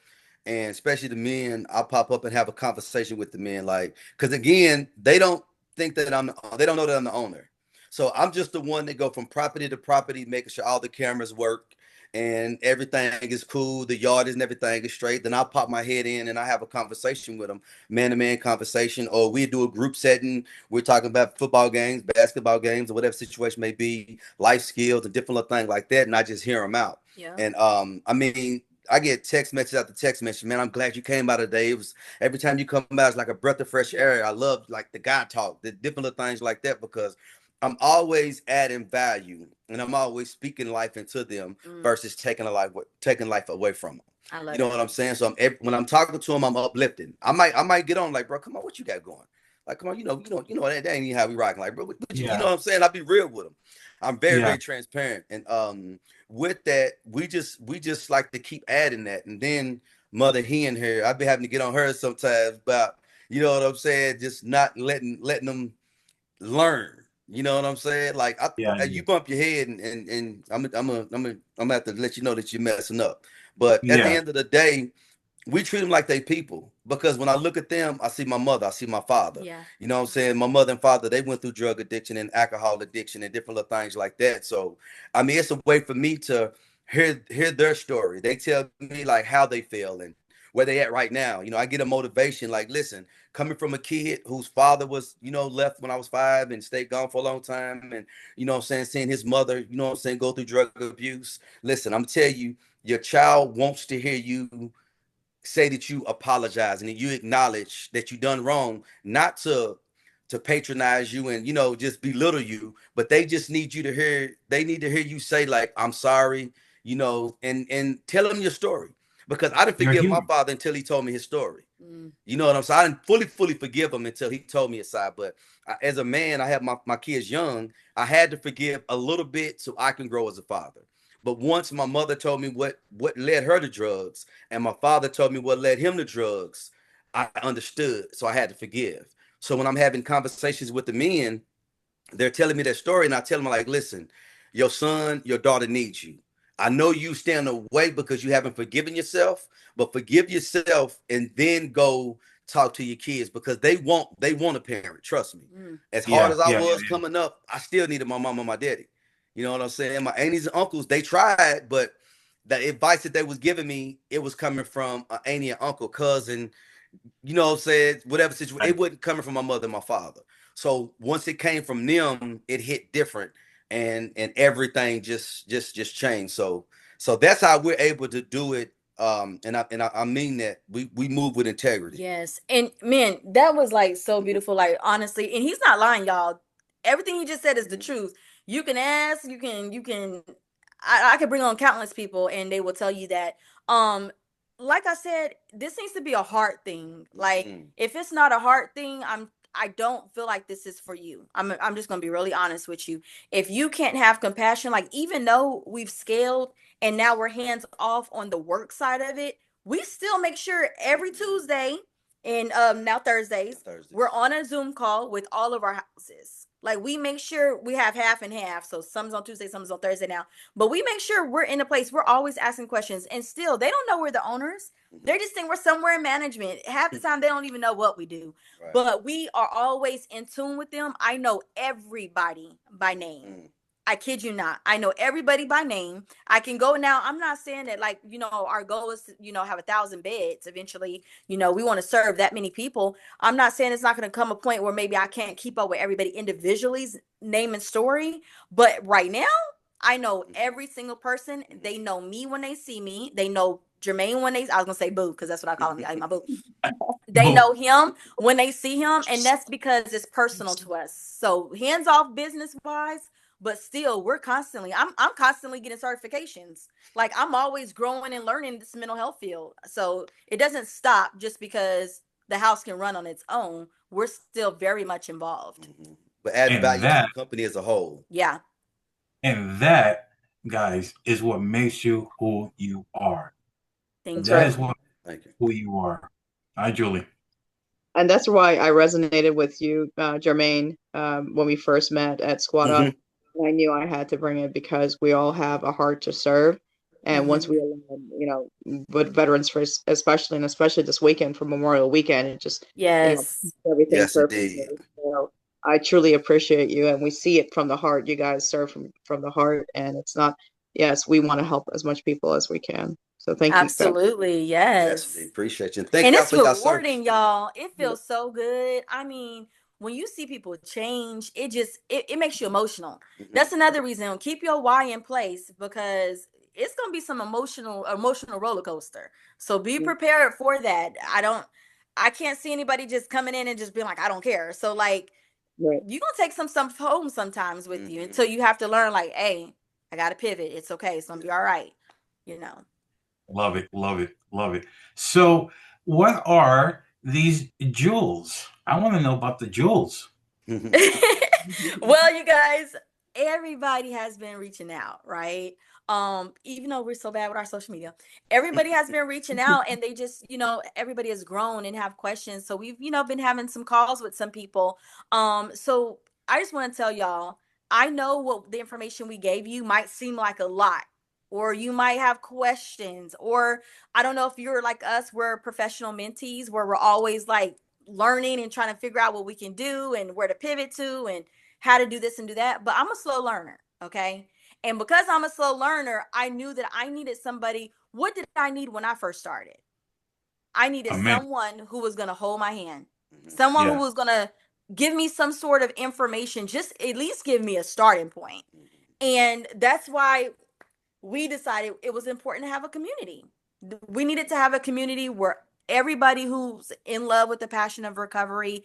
and especially the men, I pop up and have a conversation with the men, like, because again, they don't think that they don't know that I'm the owner. So I'm just the one that go from property to property, making sure all the cameras work and everything is cool, the yard and everything is straight. Then I'll pop my head in and I have a conversation with them, man-to-man conversation, or we do a group setting. We're talking about football games, basketball games, or whatever situation may be, life skills and different little things like that, and I just hear them out. Yeah. And I mean, I get text message after text message. Man, I'm glad you came out today. It was every time you come out, it's like a breath of fresh air. I love like the guy talk, the different little things like that, because I'm always adding value and I'm always speaking life into them versus taking life away from them. I love you know what I'm saying? So when I'm talking to them, I'm uplifting. I might get on like, bro, come on, what you got going? Like, come on, you know that ain't even how we rocking. Like, bro, you know what I'm saying? I'll be real with them. I'm very transparent, and with that, we just like to keep adding that. And then Mother Hen here, I've been having to get on her sometimes about, you know what I'm saying, just not letting them learn. You know what I'm saying? Like, you bump your head, and I'm gonna have to let you know that you're messing up. But at the end of the day, we treat them like they people, because when I look at them, I see my mother, I see my father. Yeah. You know what I'm saying? My mother and father, they went through drug addiction and alcohol addiction and different little things like that. So, I mean, it's a way for me to hear their story. They tell me like how they feel and where they at right now. You know, I get a motivation. Like, listen, coming from a kid whose father was, left when I was 5 and stayed gone for a long time, and seeing his mother, go through drug abuse. Listen, I'm telling you, your child wants to hear you say that you apologize and that you acknowledge that you done wrong, not to patronize you and just belittle you, but they just need you to hear. They need to hear you say like, I'm sorry, and tell them your story, because I didn't forgive my father until he told me his story. You know what I'm saying? I didn't fully forgive him until he told me his side. But as a man, I have my kids young. I had to forgive a little bit so I can grow as a father. But once my mother told me what led her to drugs, and my father told me what led him to drugs, I understood. So I had to forgive. So when I'm having conversations with the men, they're telling me their story, and I tell them like, listen, your son, your daughter needs you. I know you stand away because you haven't forgiven yourself, but forgive yourself and then go talk to your kids, because they want a parent. Trust me. As hard as I was coming up, I still needed my mom and my daddy. You know what I'm saying? My aunties and uncles, they tried, but the advice that they was giving me, it was coming from an auntie and uncle, cousin, you know what I'm saying? Whatever situation, it wasn't coming from my mother and my father. So once it came from them, it hit different, and everything just changed. So that's how we're able to do it. I mean that we move with integrity. Yes. And man, that was like so beautiful. Like honestly, and he's not lying, y'all. Everything he just said is the truth. You can ask, I could bring on countless people and they will tell you that. Like I said, this needs to be a heart thing. Like if it's not a heart thing, I don't feel like this is for you. I'm just gonna be really honest with you. If you can't have compassion, like even though we've scaled and now we're hands off on the work side of it, we still make sure every Tuesday and now Thursdays, we're on a Zoom call with all of our houses. Like we make sure we have half and half. So some's on Tuesday, some's on Thursday now. But we make sure we're in a place. We're always asking questions. And still, they don't know we're the owners. They just think we're somewhere in management. Half the time, they don't even know what we do. Right. But we are always in tune with them. I know everybody by name. I kid you not. I know everybody by name. I can go now. I'm not saying that like, our goal is to, have 1,000 beds eventually. We want to serve that many people. I'm not saying it's not going to come a point where maybe I can't keep up with everybody individually's name and story. But right now, I know every single person. They know me when they see me. They know Jermaine when I was going to say boo, because that's what I call him. Like my boo. They know him when they see him. And that's because it's personal to us. So hands off business wise. But still, I'm constantly getting certifications. Like I'm always growing and learning this mental health field. So it doesn't stop just because the house can run on its own. We're still very much involved. But adding value to the company as a whole. Yeah. And that, guys, is what makes you who you are. That is what who you are. Hi, Julie. And that's why I resonated with you, Jermaine, when we first met at Squad Up. I knew I had to bring it because we all have a heart to serve. And once we align, with veterans first, especially this weekend for Memorial Weekend, it just, everything. Yes, indeed. So I truly appreciate you. And we see it from the heart. You guys serve from the heart. And it's not, we want to help as much people as we can. So thank you. Absolutely. Yes. Appreciate you. And it's rewarding, y'all. It feels so good. I mean, when you see people change, it makes you emotional. That's another reason. Keep your why in place because it's going to be some emotional roller coaster. So be prepared for that. I can't see anybody just coming in and just being like, I don't care. So like, you're going to take some stuff home sometimes with you until you have to learn like, hey, I got to pivot. It's okay. It's going to be all right. Love it. Love it. Love it. So what are these jewels? I want to know about the jewels. Well, you guys, everybody has been reaching out, right? Even though we're so bad with our social media, everybody has been reaching out and they just, everybody has grown and have questions. So we've, been having some calls with some people. So I just want to tell y'all, I know what the information we gave you might seem like a lot, or you might have questions, or I don't know if you're like us, we're professional mentees where we're always like learning and trying to figure out what we can do and where to pivot to and how to do this and do that. But I'm a slow learner. Okay. And because I'm a slow learner, I knew that I needed somebody. What did I need when I first started? I needed someone who was going to hold my hand, someone who was going to give me some sort of information, just at least give me a starting point. And that's why we decided it was important to have a community. We needed to have a community where everybody who's in love with the passion of recovery,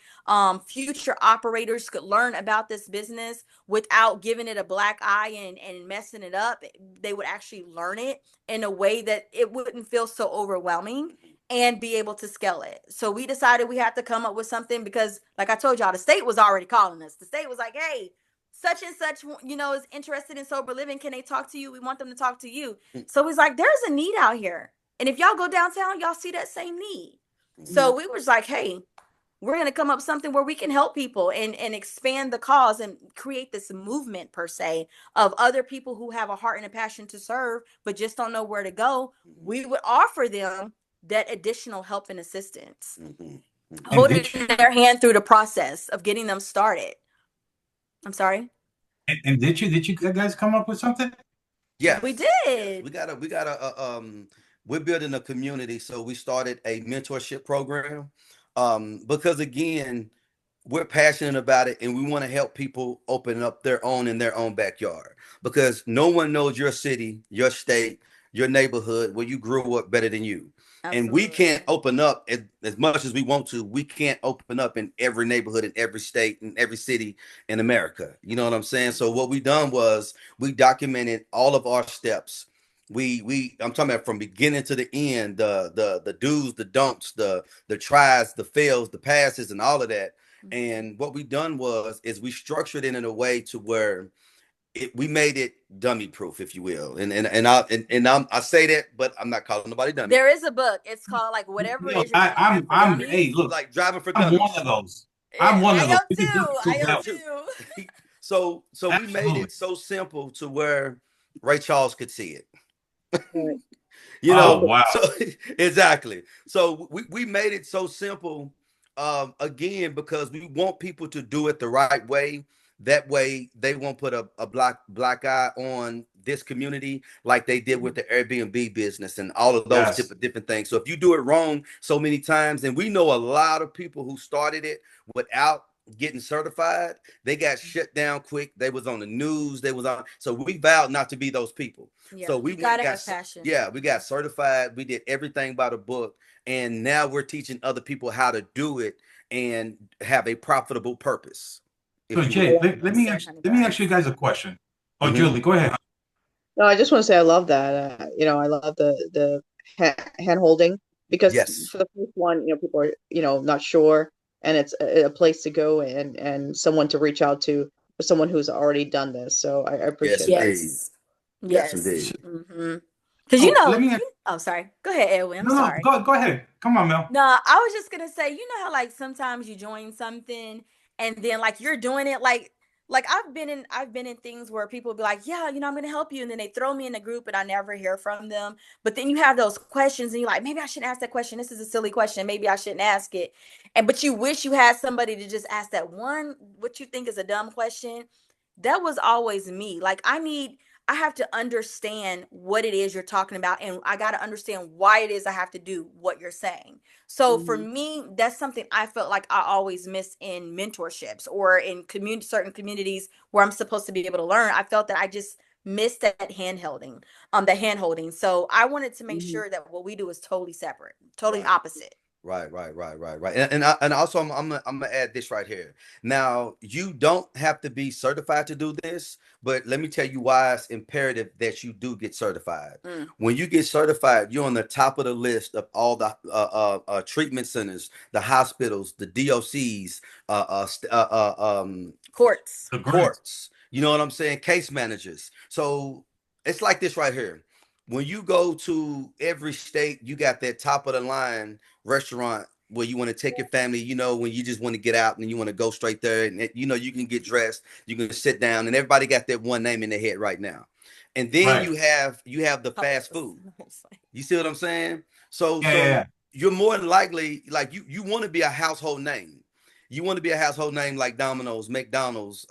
future operators could learn about this business without giving it a black eye and messing it up. They would actually learn it in a way that it wouldn't feel so overwhelming and be able to scale it. So we decided we had to come up with something because, like I told y'all, the state was already calling us. The state was like, hey, such and such, is interested in sober living. Can they talk to you? We want them to talk to you. So it's like, there's a need out here. And if y'all go downtown, y'all see that same need. So we was like, hey, we're going to come up with something where we can help people and expand the cause and create this movement per se of other people who have a heart and a passion to serve, but just don't know where to go. We would offer them that additional help and assistance, holding their hand through the process of getting them started. I'm sorry. And did you guys come up with something? Yes, We yes, did. we're building a community, so we started a mentorship program. Because again, we're passionate about it and we want to help people open up their own in their own backyard because no one knows your city, your state, your neighborhood where you grew up better than you. And we Absolutely. can't open up as much as we want to. We can't open up in every neighborhood, in every state, in every city in America. You know what I'm saying? So what we done was we documented all of our steps. I'm talking about from beginning to the end, the do's, the don'ts, the tries, the fails, the passes, and all of that. And what we done is we structured it in a way to where we made it dummy proof, if you will. I say that, but I'm not calling nobody dummy. There is a book. It's called like whatever it is you're doing for I'm dummies. hey, look, like driving for I'm dummies. one of those. I'm one of those. I am too. I am too. So we made Absolutely. it so simple to where Ray Charles could see it. Right. You know, Oh, wow. so exactly. So we made it so simple, again, because we want people to do it the right way. That way they won't put a black eye on this community like they did with the Airbnb business and all of those Yes. different things. So if you do it wrong so many times, and we know a lot of people who started it without getting certified, they got shut down quick. They was on the news. So we vowed not to be those people. Yeah, So we gotta have passion. Yeah, we got certified. We did everything by the book, and now we're teaching other people how to do it and have a profitable purpose. So Jay, let me ask you guys a question. Oh, Julie, go ahead. No, I just want to say I love that. I love the hand holding because Yes. for the first one, people are not sure, and it's a place to go and someone to reach out to for someone who's already done this. So I appreciate that. Yes, indeed. Mm-hmm. Because sorry. Go ahead, Edwin. I'm sorry. Go ahead. Come on, Mel. No, I was just gonna say, how like sometimes you join something and then like you're doing it like I've been in things where people be like, yeah, I'm gonna help you, and then they throw me in a group and I never hear from them. But then you have those questions and you're like, maybe I shouldn't ask that question. This is a silly question. Maybe I shouldn't ask it. But you wish you had somebody to just ask that one, what you think is a dumb question. That was always me. Like I have to understand what it is you're talking about, and I got to understand why it is I have to do what you're saying. So for me, that's something I felt like I always miss in mentorships or in certain communities where I'm supposed to be able to learn. I felt that I just missed that hand holding. So I wanted to make sure that what we do is totally separate, totally opposite. Right. And also I'm gonna add this right here. Now, you don't have to be certified to do this, but let me tell you why it's imperative that you do get certified. When you get certified, you're on the top of the list of all the treatment centers, the hospitals, the DOCs, courts. You know what I'm saying? Case managers. So it's like this right here. When you go to every state, you got that top of the line restaurant where you want to take your family, when you just want to get out and you want to go straight there, and you can get dressed, you can sit down, and everybody got that one name in their head right now. And then you have the fast food. You see what I'm saying? So you're more than likely, like, you want to be a household name. You want to be a household name like Domino's, McDonald's,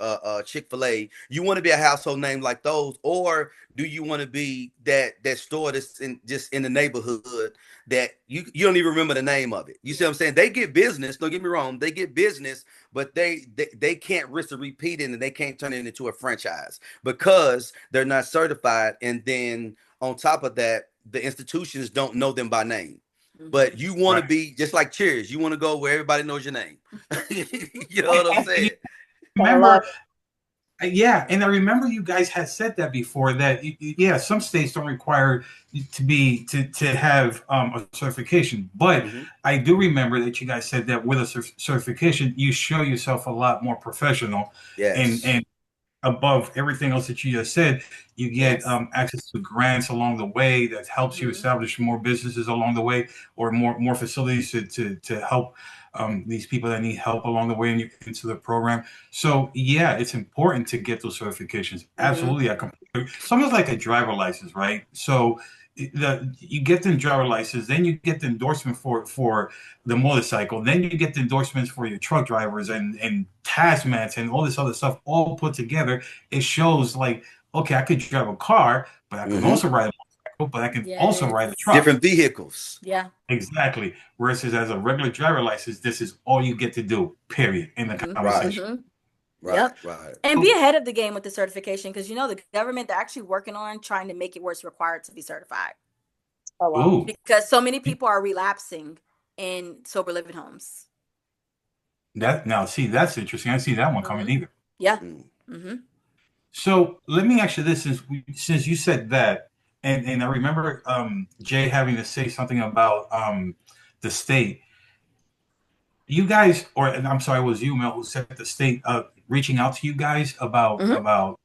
Chick-fil-A. You want to be a household name like those, or do you want to be that store that's just in the neighborhood that you don't even remember the name of it? You see what I'm saying? They get business. Don't get me wrong. They get business, but they can't risk to repeat it, and they can't turn it into a franchise because they're not certified. And then on top of that, the institutions don't know them by name. But you want to be just like Cheers. You want to go where everybody knows your name. You know what I'm saying? Remember, and I remember you guys had said that before. That some states don't require to have a certification, but I do remember that you guys said that with a certification, you show yourself a lot more professional. Yes. And above everything else that you just said, you get access to grants along the way that helps you establish more businesses along the way, or more facilities to help these people that need help along the way into the program. So it's important to get those certifications. Absolutely. It's almost like a driver license, right? So you get the driver license, then you get the endorsement for the motorcycle, then you get the endorsements for your truck drivers and task mats and all this other stuff all put together. It shows like okay, I could drive a car, but I can also ride a motorcycle, but I can also ride a truck. Different vehicles. Yeah. Exactly. Versus as a regular driver license, this is all you get to do, period, in the conversation. Right. Yep. Right. And be ahead of the game with the certification, because the government, they're actually working on trying to make it where it's required to be certified. Oh, wow. Ooh. Because so many people are relapsing in sober living homes. That's interesting. I see that one coming either. Yeah. So let me ask you this: since you said that, and I remember Jay having to say something about the state. You guys, and I'm sorry, it was you, Mel, who said the state reaching out to you guys about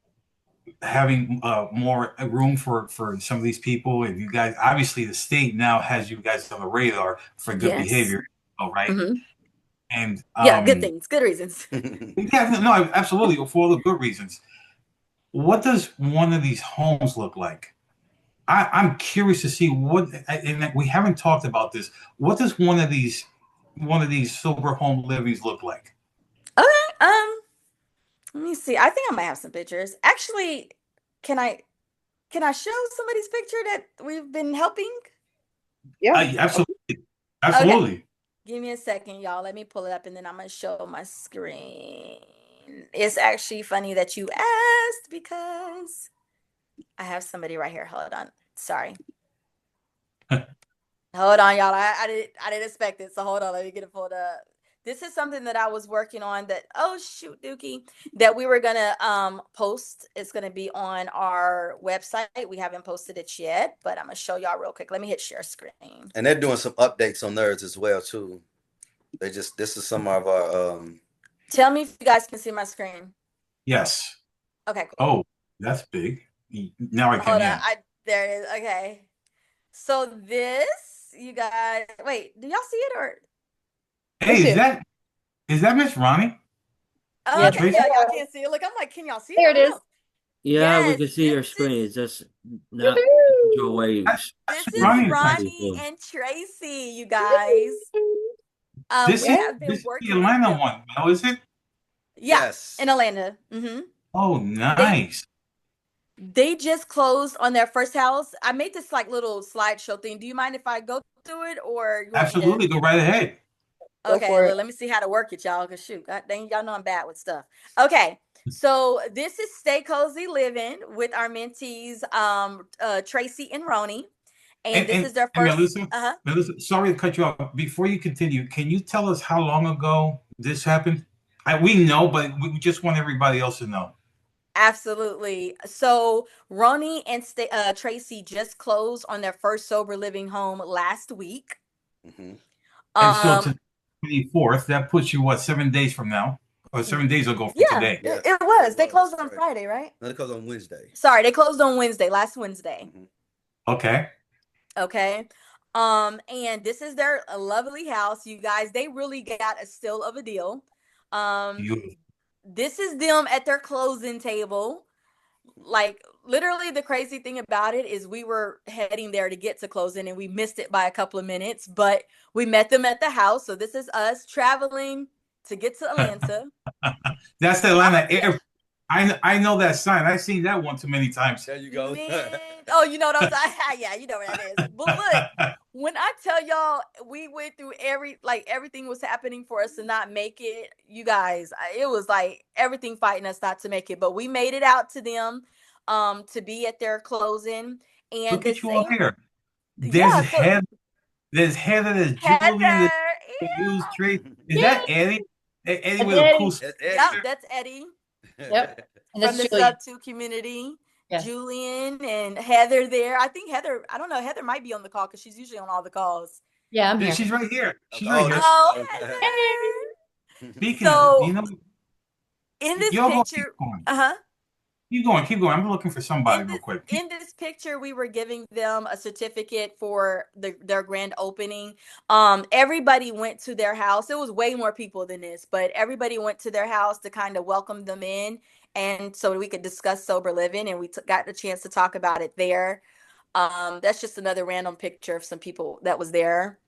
having more room for some of these people, and you guys, obviously the state now has you guys on the radar for good behavior, right? And good things, good reasons. Yeah, no, absolutely, for all the good reasons. What does one of these homes look like? I'm curious to see what, and we haven't talked about this. What does one of these sober home livings look like? Okay, let me see. I think I might have some pictures. Actually, can I show somebody's picture that we've been helping? Yeah, absolutely. Okay. Give me a second, y'all. Let me pull it up, and then I'm gonna show my screen. It's actually funny that you asked, because I have somebody right here. Hold on. Sorry. Hold on, y'all. I didn't expect it. So hold on. Let me get it pulled up. This is something that I was working on that, oh shoot, Dookie, that we were gonna post. It's gonna be on our website. We haven't posted it yet, but I'm gonna show y'all real quick. Let me hit share screen. And they're doing some updates on theirs as well too. This is some of our Tell me if you guys can see my screen. Yes. Okay, cool. Oh, that's big. Now I can. Hold on. There it is. Okay. So this, you guys, wait, do y'all see it or? Hey, is that Miss Ronnie? Oh, yeah, okay, y'all can't see it. Look, I'm like, can y'all see it? There it is. Yeah, we can see your screen. It's just not your waves. This is Ronnie and Tracy, you guys. This we have been is working the Atlanta one, now is it? Yes, in Atlanta. Oh, nice. They just closed on their first house. I made this like little slideshow thing. Do you mind if I go through it, or you want Absolutely, go right ahead. Okay, let me see how to work it, y'all. Cause shoot, God dang, y'all know I'm bad with stuff. Okay, so this is Stay Cozy Living with our mentees, Tracy and Roni, and this is their first. Melissa, sorry to cut you off. Before you continue, can you tell us how long ago this happened? We know, but we just want everybody else to know. Absolutely. So Roni and Tracy just closed on their first sober living home last week. And so to 24th, that puts you 7 days from now, or 7 days ago from today? Yeah, it was. They closed on Friday, right? No, they closed on Wednesday. Sorry, they closed on Wednesday, last Wednesday. Okay. And this is their lovely house, you guys. They really got a steal of a deal. This is them at their closing table. Like, literally, the crazy thing about it is we were heading there to get to closing, and we missed it by a couple of minutes, but we met them at the house. So this is us traveling to get to Atlanta. That's the Atlanta airport. I know that sign. I've seen that one too many times. There you go. Oh, you know what I'm yeah, you know where that is. But look, when I tell y'all we went through everything was happening for us to not make it, you guys, it was like everything fighting us not to make it. But we made it out to them to be at their closing. And look at you all here. There's Heather, there's Julian, there's Julz, Tracy. Is that Eddie? Eddie with a cool. Yep, that's Eddie. Yep. And from the Sub 2 community. Yeah. Julian and Heather there. I think Heather, I don't know, Heather might be on the call because she's usually on all the calls. Yeah, I'm here. She's right here. She's right here. Oh, Heather. Speaking of, in this picture, Keep going. I'm looking for somebody real quick. In this picture, we were giving them a certificate for their grand opening. Everybody went to their house. It was way more people than this, but everybody went to their house to kind of welcome them in, and so we could discuss sober living, and we got the chance to talk about it there. That's just another random picture of some people that was there.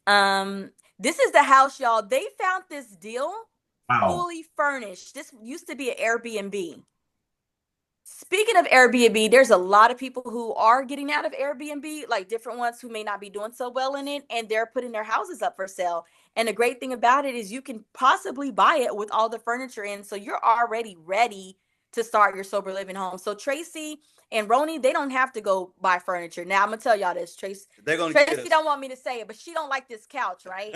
This is the house, y'all. They found this deal fully furnished. This used to be an Airbnb. Speaking of Airbnb, there's a lot of people who are getting out of Airbnb, like different ones who may not be doing so well in it, and they're putting their houses up for sale. And the great thing about it is you can possibly buy it with all the furniture in, so you're already ready to start your sober living home. So Tracy and Roni, they don't have to go buy furniture. Now I'm gonna tell y'all this, Tracy. Tracy don't want me to say it, but she don't like this couch, right?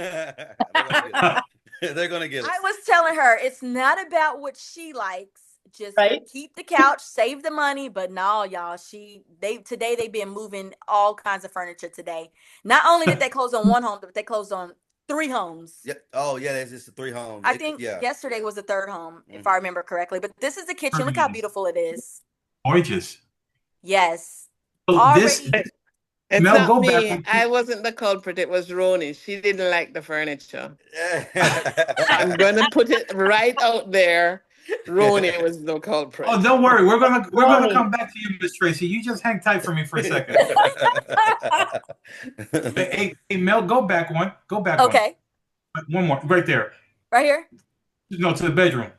They're gonna get us. I was telling her it's not about what she likes. Just keep the couch, save the money. But no, y'all, today they've been moving all kinds of furniture today. Not only did they close on one home, but they closed on 3 homes. Yeah. Oh, yeah, there's just 3 homes. I think yesterday was the 3rd home, if I remember correctly. But this is the kitchen. Look how beautiful it is. Gorgeous. Yes. It's Mel, not go me. back. I wasn't the culprit. It was Roni. She didn't like the furniture. I'm gonna put it right out there. Roni was the culprit. Oh, don't worry. We're gonna come back to you, Miss Tracy. You just hang tight for me for a second. hey, Mel, go back one. Go back one. Okay. One more. Right there. Right here? No, to the bedroom.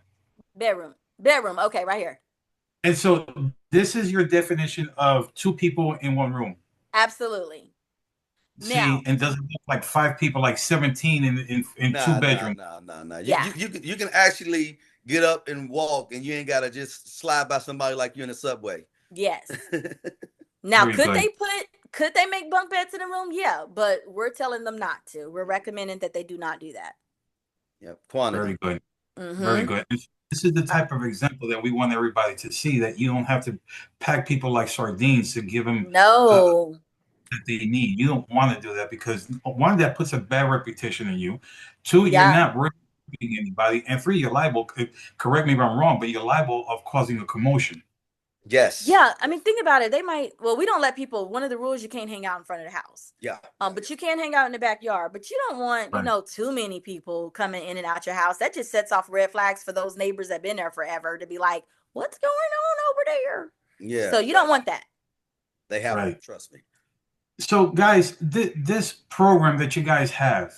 Bedroom. Okay, right here. And so this is your definition of 2 people in 1 room. Absolutely. See, and doesn't look like 5 people, like 17 in 2 bedrooms. No. Yeah. You can actually get up and walk, and you ain't gotta just slide by somebody like you're in the subway. Yes. Now, could they make bunk beds in the room? Yeah, but we're telling them not to. We're recommending that they do not do that. Yeah, quantity. Very good. Mm-hmm. Very good. This is the type of example that we want everybody to see, that you don't have to pack people like sardines to give them that they need. You don't want to do that, because 1, that puts a bad reputation in you. 2, you're not representing anybody, and 3, you're liable. Correct me if I'm wrong, but you're liable of causing a commotion. Yes. Yeah, I mean, think about it. They might. Well, we don't let people. One of the rules, you can't hang out in front of the house. Yeah. But you can hang out in the backyard. But you don't want too many people coming in and out your house. That just sets off red flags for those neighbors that been there forever to be like, "What's going on over there?" Yeah. So you don't want that. They have to, trust me. So, guys, this program that you guys have,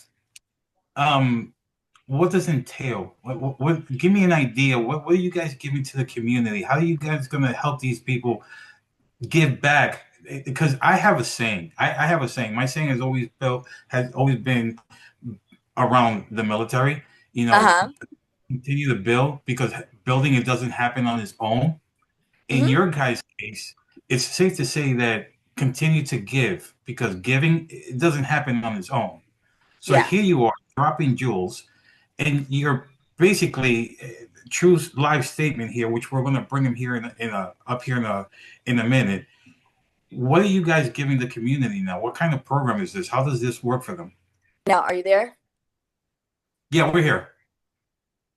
what does it entail? What? Give me an idea. What are you guys giving to the community? How are you guys going to help these people give back? Because I have a saying. I have a saying. My saying has always been around the military. You know, continue to build, because building, it doesn't happen on its own. In your guys' case, it's safe to say that continue to give, because giving, it doesn't happen on its own. So here you are dropping jewels, and you're basically true live statement here, which we're going to bring him here in a minute. What are you guys giving the community now? What kind of program is this? How does this work for them? Now, are you there? Yeah, we're here.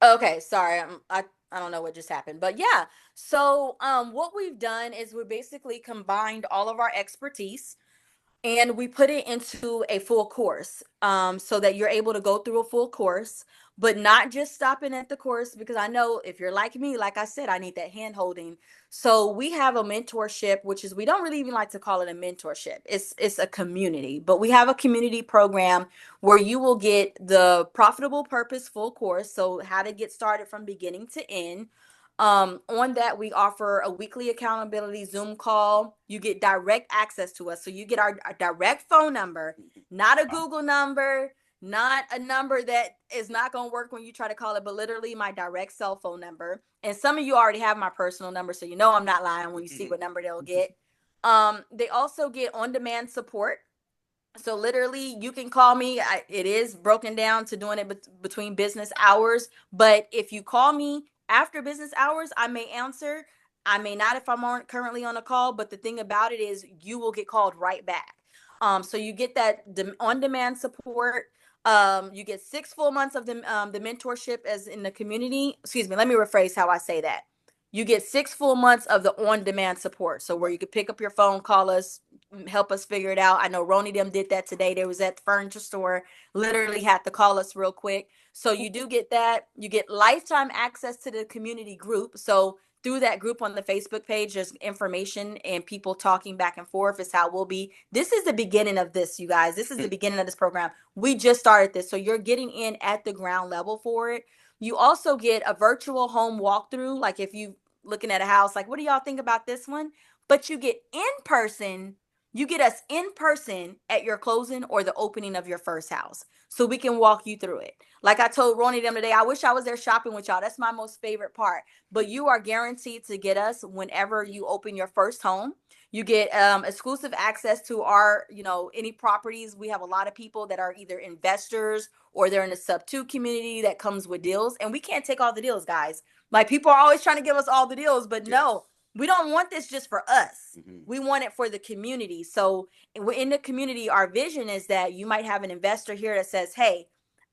Okay, sorry. I don't know what just happened, but yeah. So what we've done is we basically combined all of our expertise, and we put it into a full course, so that you're able to go through a full course, but not just stopping at the course, because I know if you're like me, like I said, I need that hand holding. So we have a mentorship, which is, we don't really even like to call it a mentorship. It's a community, but we have a community program where you will get the Profitable Purpose full course. So how to get started from beginning to end. On that, we offer a weekly accountability Zoom call. You get direct access to us. So you get our direct phone number, not a Google number, not a number that is not going to work when you try to call it, but literally my direct cell phone number. And some of you already have my personal number, so you know I'm not lying when you see what number they'll get. They also get on-demand support. So literally you can call me. It is broken down to doing it between business hours. But if you call me after business hours, I may answer. I may not if I'm currently on a call. But the thing about it is you will get called right back. So you get that on-demand support. You get 6 full months of the mentorship as in the community. Excuse me, let me rephrase how I say that. You get 6 full months of the on-demand support. So where you could pick up your phone, call us, help us figure it out. I know Roni them did that today. They was at the furniture store, literally had to call us real quick. So you do get that. You get lifetime access to the community group. So through that group on the Facebook page, there's information and people talking back and forth is how we'll be. This is the beginning of this, you guys. This is the beginning of this program. We just started this. So you're getting in at the ground level for it. You also get a virtual home walkthrough. Like if you looking at a house, like, what do y'all think about this one? But you get us in person at your closing or the opening of your first house, so we can walk you through it. Like I told Ronnie them today, I wish I was there shopping with y'all. That's my most favorite part. But you are guaranteed to get us whenever you open your first home. You get exclusive access to our, any properties. We have a lot of people that are either investors or they're in the sub 2 community that comes with deals. And we can't take all the deals, guys. Like, people are always trying to give us all the deals, but no, we don't want this just for us. We want it for the community. So in the community, our vision is that you might have an investor here that says, hey,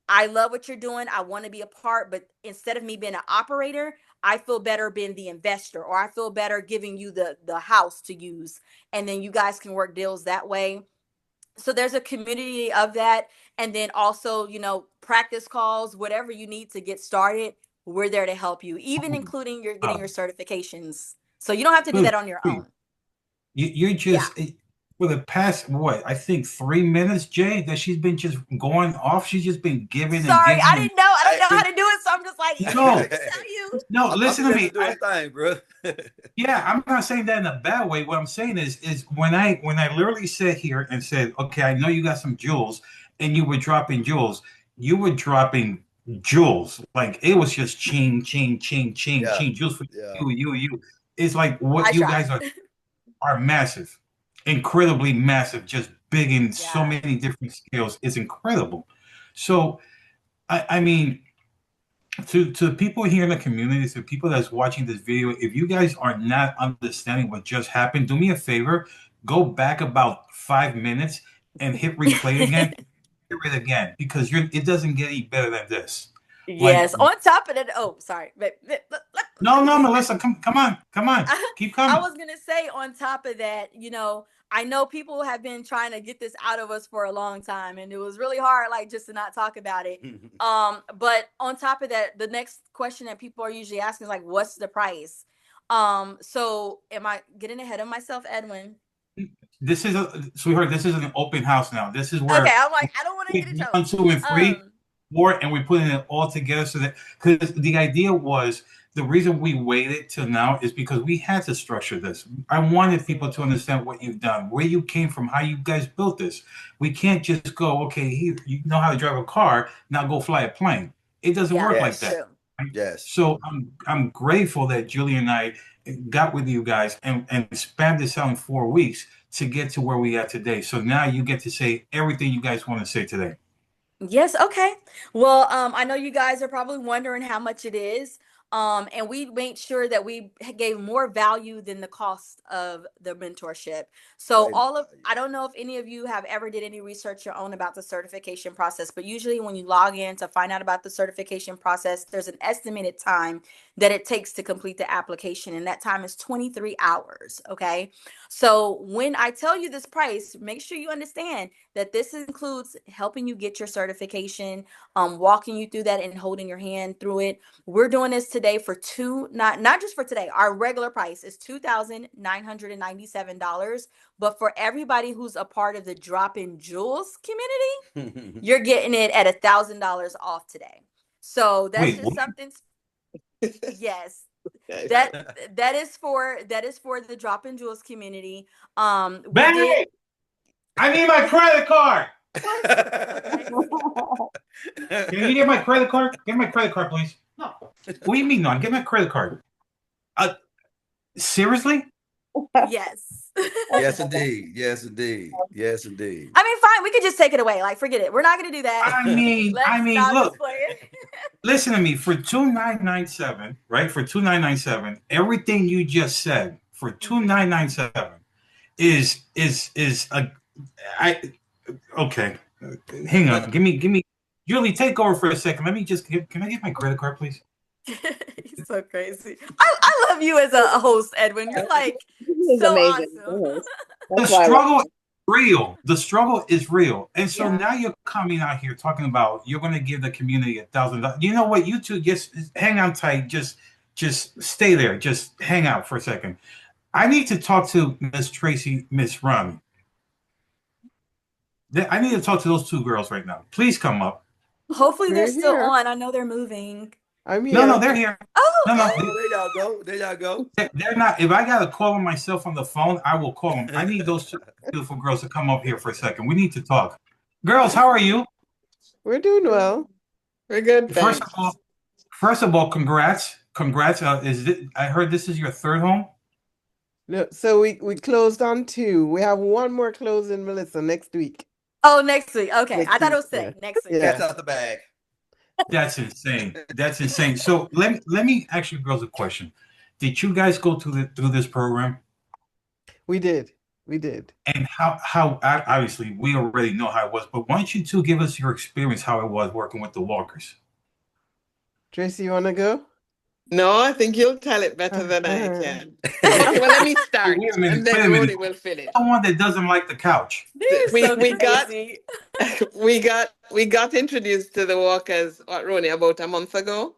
I love what you're doing. I want to be a part, but instead of me being an operator, I feel better being the investor, or I feel better giving you the house to use. And then you guys can work deals that way. So there's a community of that. And then also, practice calls, whatever you need to get started, we're there to help you, even including your getting your certifications. So you don't have to do that on your own. You're just for the past I think 3 minutes, Jay, that she's been just going off. She's just been giving. Sorry, and giving. I didn't know how to do it, so I'm just like, no. Listen to me. Bro. Yeah, I'm not saying that in a bad way. What I'm saying is when I literally sat here and said, okay, I know you got some jewels, and you were dropping jewels. You were dropping jewels. Like, it was just chain jewels for you. It's like what you guys are massive, incredibly massive, just big in so many different scales. It's incredible. So, I mean, to the people here in the community, to people that's watching this video, if you guys are not understanding what just happened, do me a favor, go back about 5 minutes and hit replay again, hear it again, because it doesn't get any better than this. Yes. On top of that, sorry. No, Melissa, come on. Keep coming. I was going to say, on top of that, I know people have been trying to get this out of us for a long time, and it was really hard, like, just to not talk about it. But on top of that, the next question that people are usually asking is like, what's the price? So am I getting ahead of myself, Edwin? This is sweetheart. This is an open house now. This is where I'm like, I don't want to get in trouble. 1, 2, and 3, 4, and we're putting it all together so that, because the idea was, the reason we waited till now is because we had to structure this. I wanted people to understand what you've done, where you came from, how you guys built this. We can't just go, okay, here, you know how to drive a car, now go fly a plane. It doesn't work like that. Yes. So I'm grateful that Julie and I got with you guys and spanned this out in 4 weeks to get to where we are today. So now you get to say everything you guys want to say today. Yes. Okay. Well, I know you guys are probably wondering how much it is. And we made sure that we gave more value than the cost of the mentorship. So I don't know if any of you have ever did any research your own about the certification process, but usually when you log in to find out about the certification process, there's an estimated time that it takes to complete the application. And that time is 23 hours. Okay. So when I tell you this price, make sure you understand that this includes helping you get your certification, walking you through that and holding your hand through it. We're doing this today for not just for today. Our regular price is $2,997. But for everybody who's a part of the Drop in Julz community, you're getting it at $1,000 off today. So that's just something. Yes. That is for the Drop in Julz community. Baby, I need my credit card. Can you get my credit card? Get my credit card, please. No. What do you mean, no? Get my credit card. Seriously? Yes. Yes, indeed. Yes, indeed. Yes, indeed. I mean, fine. We could just take it away. Like, forget it. We're not going to do that. I mean, look. Listen to me. For $2,997, right? For $2,997, everything you just said for $2,997 is okay. Hang on. Give me. Julie, take over for a second. Let me just can I get my credit card, please? He's so crazy. I love you as a host, Edwin. You're like so awesome. The struggle is real. The struggle is real. And so now you're coming out here talking about you're going to give the community $1,000. You know what? You two just hang on tight. Just stay there. Just hang out for a second. I need to talk to Miss Tracy, Miss Ronnie. I need to talk to those two girls right now. Please come up. Hopefully they're still on. I know they're moving. I'm No, here. they're here. Oh, No, okay. Oh, there y'all go. There y'all go. they're not. If I gotta call them myself on the phone, I will call them. I need those two beautiful girls to come up here for a second. We need to talk. Girls, how are you? We're doing well. We're good, First of thanks. all, congrats. Congrats. I heard this is your third home. No, so we closed on 2. We have one more closing, Melissa, next week. Oh, next week. Okay. Next I thought it week, was today. Next week. Yeah. Cat's out the bag. That's insane. That's insane. So let me ask you girls a question. Did you guys go through this program? We did. We did. And how obviously we already know how it was, but why don't you two give us your experience how it was working with the Walkers? Tracy, you want to go? No, I think you'll tell it better than I can. Okay, well, let me start, Wait a minute. and then Wait a minute. Roni will finish. Someone that doesn't like the couch. This is so We got crazy. we got introduced to the Walkers, what, Roni, about a month ago.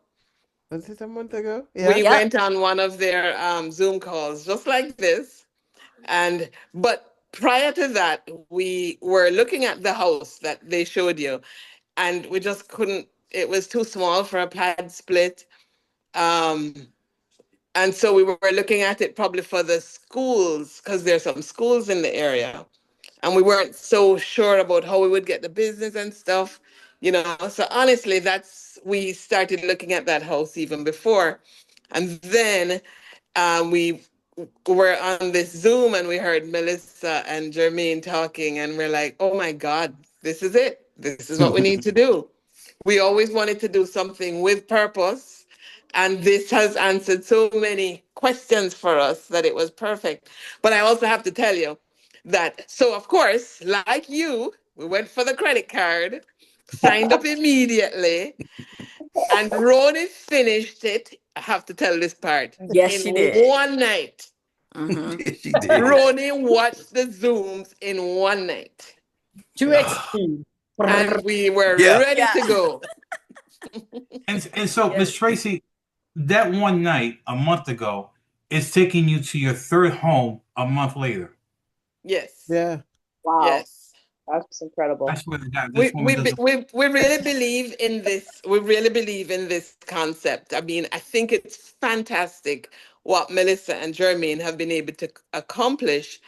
Was it a month ago? We Yeah. Yep. went on one of their Zoom calls, just like this, but prior to that, we were looking at the house that they showed you, and we just couldn't. It was too small for a pad split. Um, And so we were looking at it probably for the schools, because there's some schools in the area. And we weren't so sure about how we would get the business and stuff, you know. So honestly, we started looking at that house even before. And then we were on this Zoom and we heard Melissa and Jermaine talking, and we're like, oh my God, this is it. This is what we need to do. We always wanted to do something with purpose. And this has answered so many questions for us that it was perfect. But I also have to tell you that, so of course, like you, we went for the credit card, signed up immediately, and Roni finished it. I have to tell this part. Yes, In she did. one night. She did. Roni watched the Zooms in one night. 2x. And we were Yeah. ready to go. And so, Yes. Miss Tracy, that one night a month ago is taking you to your third home a month later. Yes. Yeah. Wow. Yes. That's incredible. I swear to God, We, this woman doesn't. we really believe in this. We really believe in this concept. I mean, I think it's fantastic what Melissa and Jermaine have been able to accomplish.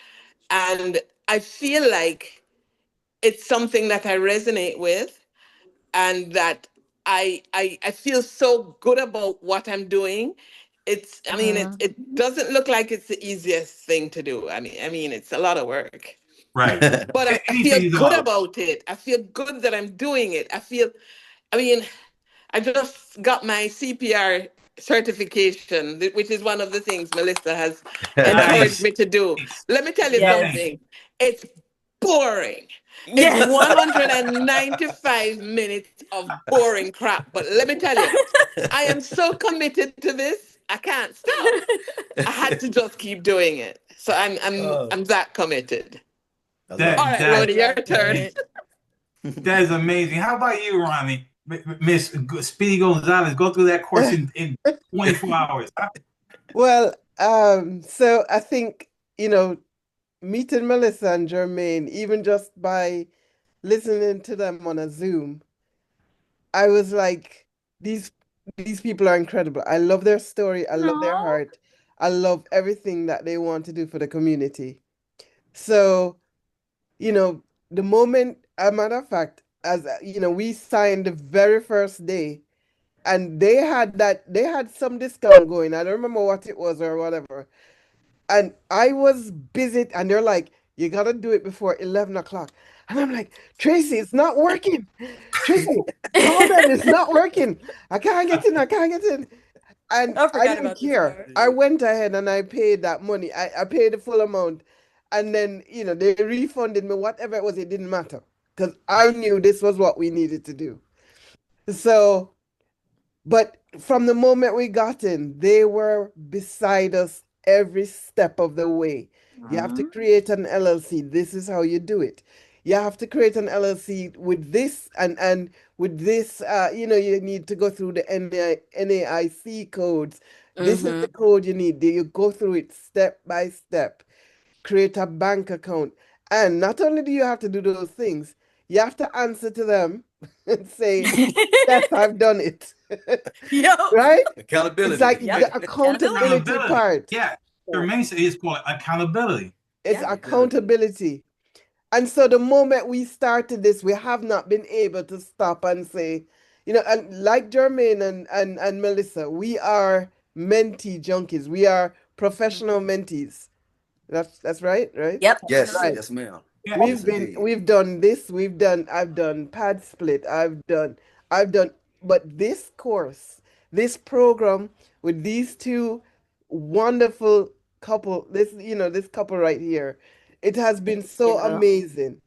And I feel like it's something that I resonate with, and that I feel so good about what I'm doing. I mean, it doesn't look like it's the easiest thing to do. I mean, it's a lot of work. Right. But I Anything feel is a good lot. about it. I feel good that I'm doing it. I mean, I just got my CPR certification, which is one of the things Melissa has encouraged Nice. me to do. Let me tell you Yes. something. It's boring. Yes. It's 195 minutes of boring crap. But let me tell you, I am so committed to this, I can't stop. I had to just keep doing it. So I'm that committed. All right, Roni, your turn. That is amazing. How about you, Ronnie? Miss Speedy Gonzalez, go through that course in 24 hours. Well, so I think, meeting Melissa and Jermaine, even just by listening to them on a Zoom, I was like, these people are incredible. I love their story. I love their Aw. heart. I love everything that they want to do for the community. So, the moment, a matter of fact, as we signed the very first day, and they had some discount going. I don't remember what it was or whatever. And I was busy, and they're like, you gotta do it before 11 o'clock. And I'm like, Tracy, it's not working. Tracy, call them, it's not working. I can't get in. And I I forgot didn't about this care. part. I went ahead and I paid that money. I paid the full amount. And then, they refunded me whatever it was. It didn't matter because I knew this was what we needed to do. So, but from the moment we got in, they were beside us every step of the way. You have to create an LLC. This is how you do it. You have to create an LLC with this and with this, you need to go through the NAIC codes. This is the code you need. You go through it step by step. Create a bank account. And not only do you have to do those things, you have to answer to them and say, yes, I've done it. Yep. Right? Accountability. It's like Yep. the accountability part. Yeah. Jermaine said it's called accountability. It's Yeah. accountability. And so the moment we started this, we have not been able to stop and say, and like Jermaine and Melissa, we are mentee junkies. We are professional mentees. That's right, right? Yep. Yes, Right. yes, ma'am. Yeah. We've Yes, been indeed. we've done this, I've done pad split, I've done, but this course, this program with these two wonderful couple, this couple right here, it has been so you. amazing.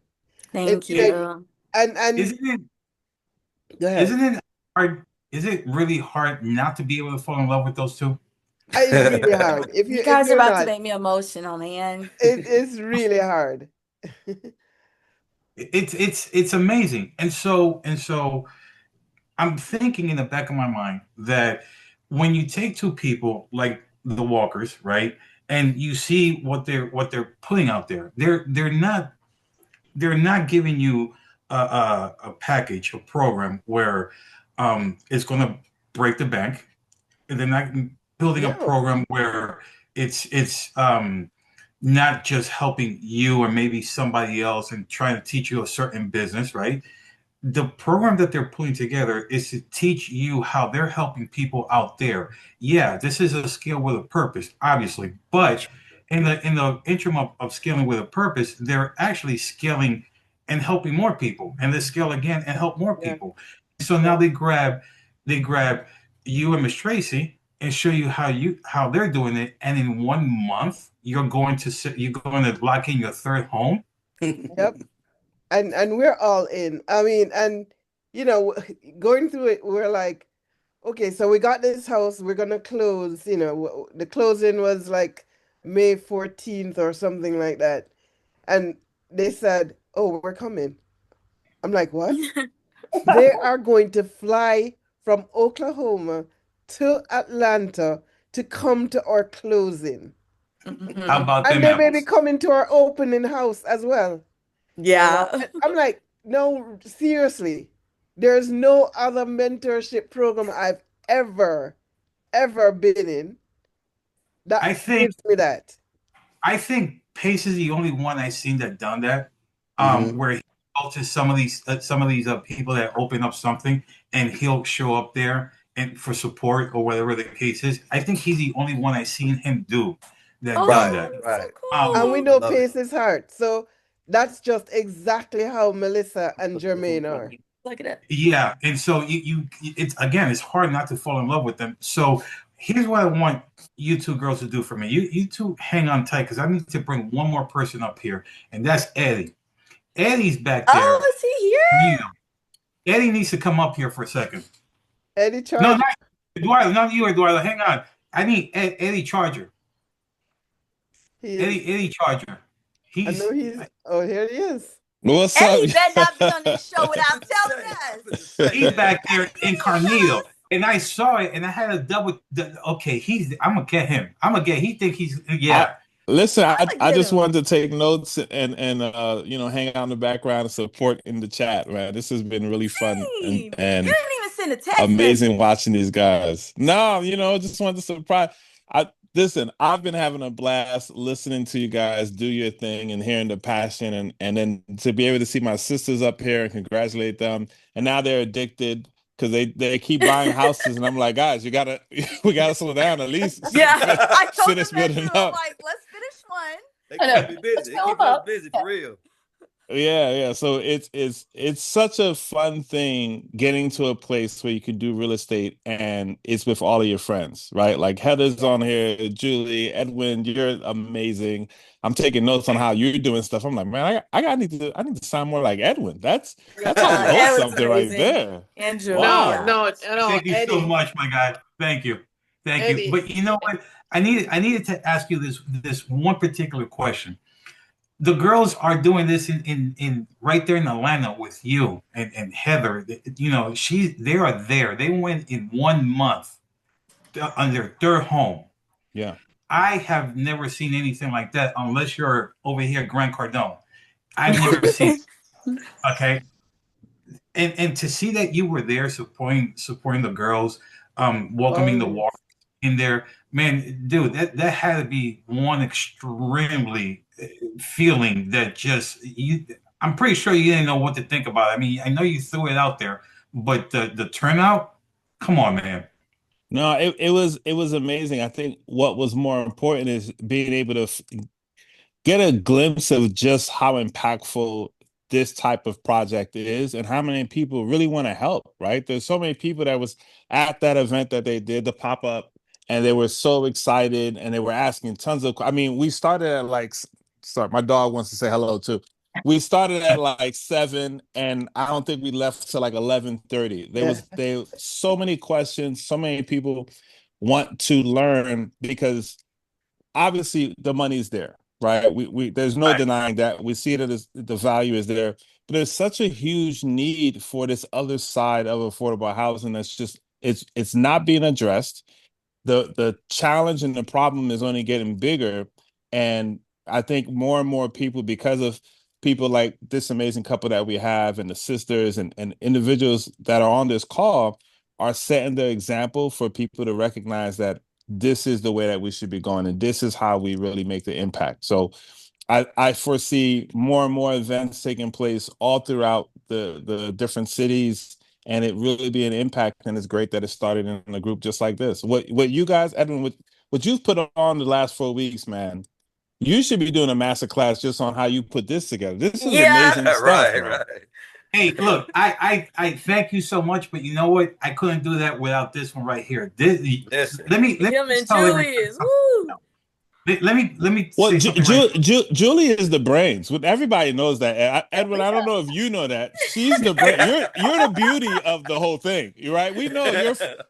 Thank It- you. and Isn't it go ahead. isn't it hard? Is it really hard not to be able to fall in love with those two? It's really hard. If You if guys are you're about to not, make me emotional, man. it's really hard. It's amazing. And so I'm thinking in the back of my mind that when you take two people like the Walkers, right, and you see what they're putting out there, they're not giving you a package, a program where it's going to break the bank. And they're not building a No. program where it's not just helping you or maybe somebody else and trying to teach you a certain business, right? The program that they're putting together is to teach you how they're helping people out there. Yeah, this is a skill with a purpose, obviously, but in the interim of scaling with a purpose, they're actually scaling and helping more people, and they scale again and help more Yeah. people. So now they grab you and Miss Tracy and show you how they're doing it, and in 1 month you're going to lock in your third home. Yep. And we're all in. I mean, and going through it, we're like, okay, so we got this house, we're gonna close, the closing was like May 14th or something like that. And they said, oh, we're coming. I'm like, what? They are going to fly from Oklahoma to Atlanta to come to our closing. How about And them they may apples? be coming to our opening house as well. Yeah. I'm like, no, seriously. There's no other mentorship program I've ever been in that I think gives me that. I think Pace is the only one I've seen that done that. Mhm. Where he go to some of these people that open up something, and he'll show up there and for support or whatever the case is. I think he's the only one I've seen him do that Oh, done Right, that. right. And we Um, know love it. Pace is hard. So that's just exactly how Melissa and Jermaine are. Look at it. yeah, and so it's hard not to fall in love with them. So here's what I want you two girls to do for me. You two hang on tight because I need to bring one more person up here, and that's Eddie. Eddie's back there. Oh, is he here? Yeah. Eddie needs to come up here for a second. Eddie No, Charger. not Eduardo, not you, Eduardo. Hang on. I need Eddie Charger. He Eddie is. Eddie Charger. I He's know he's. Oh, here he is. What's Eddie up? better not be on this show without telling us. he's back there Eddie, you incognito. us? And I saw it and I had a double okay, I'm gonna get him. He think he's yeah. Listen, I'ma I get just him. wanted to take notes and hang out in the background and support in the chat, man. This has been really fun Dang. You and didn't even send a text amazing message. watching these guys. No, just wanted to surprise. Listen, I've been having a blast listening to you guys do your thing and hearing the passion and then to be able to see my sisters up here and congratulate them. And now they're addicted because they keep buying houses and I'm like, guys, we gotta slow down at least. Yeah, I told them finish that building too. I'm up. like, let's finish one. They I know. keep me busy. They Show keep us up. busy for real. Yeah. So it's such a fun thing getting to a place where you can do real estate and it's with all of your friends, right? Like Heather's on here, Julie, Edwin, you're amazing. I'm taking notes on how you're doing stuff. I'm like, man, I need to sound more like Edwin. That's a That little was something right amazing. there. And Julia. Wow. No, Thank you so Eddie. much, my guy. Thank you. Eddie. But you know what? I needed to ask you this one particular question. The girls are doing this in right there in Atlanta with you and Heather. They are there. They went in 1 month on their third home. Yeah. I have never seen anything like that unless you're over here, Grant Cardone. I've never seen it. Okay. and to see that you were there supporting the girls, welcoming the Walker in there, man, dude, that had to be one extremely feeling that just you. I'm pretty sure you didn't know what to think about it. I mean, I know you threw it out there, but the turnout, come on, man. No, it was amazing. I think what was more important is being able to get a glimpse of just how impactful this type of project is and how many people really want to help, right? There's so many people that was at that event that they did the pop-up, and they were so excited, and they were asking tons of, I mean, we started at like, sorry, my dog wants to say hello too. We started at like 7, and I don't think we left till like 11:30. There so many questions, so many people want to learn, because obviously the money's there, right? We there's no denying that. We see that the value is there, but there's such a huge need for this other side of affordable housing that's just it's not being addressed. The challenge and the problem is only getting bigger, and I think more and more people, because of people like this amazing couple that we have, and the sisters and individuals that are on this call, are setting the example for people to recognize that this is the way that we should be going, and this is how we really make the impact. So I foresee more and more events taking place all throughout the different cities, and it really be an impact. And it's great that it started in a group just like this. What you guys, Edwin, what you've put on the last 4 weeks, man, you should be doing a master class just on how you put this together. This is amazing stuff, Right, bro. right. Hey, look, I thank you so much, but you know what? I couldn't do that without this one right here. Listen. Let me Him and just tell everybody Julius. something. Woo! Let me Well, say something right. Julie is the brains. Everybody knows that. Edwin, I don't know if you know that. She's the brain. You're the beauty of the whole thing, right? We know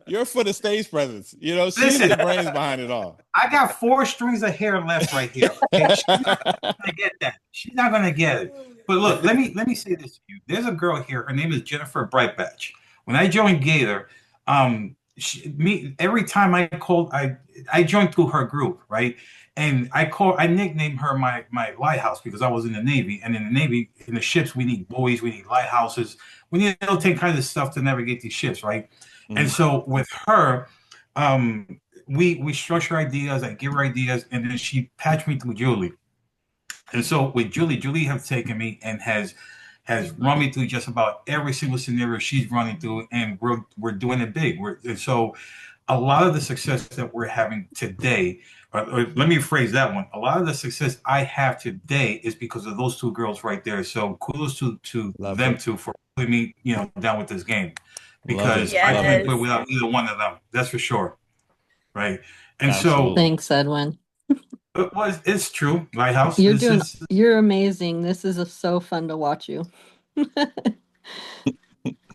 you're for the stage presence. You know, she's Listen, the brains behind it all. I got 4 strings of hair left right here. Okay? She's not gonna get that. She's not gonna get it. But look, let me say this to you. There's a girl here. Her name is Jennifer Brightbatch. When I joined Gator, every time I called, I joined through her group, right? And I nicknamed her my lighthouse, because I was in the Navy, and in the Navy, in the ships, we need buoys, we need lighthouses, we need all kinds of stuff to navigate these ships, right? And so with her, we structure ideas, I give her ideas, and then she patched me through Julie. And so with Julie have taken me and has run me through just about every single scenario she's running through, and we're doing it big. And so a lot of the success that we're having today, or let me phrase that one. A lot of the success I have today is because of those 2 girls right there. So kudos to them too for putting me, down with this game, because I couldn't do it without either one of them. That's for sure, right? And Absolutely. Thanks, Edwin. It's true, Lighthouse. You're amazing. This is so fun to watch you.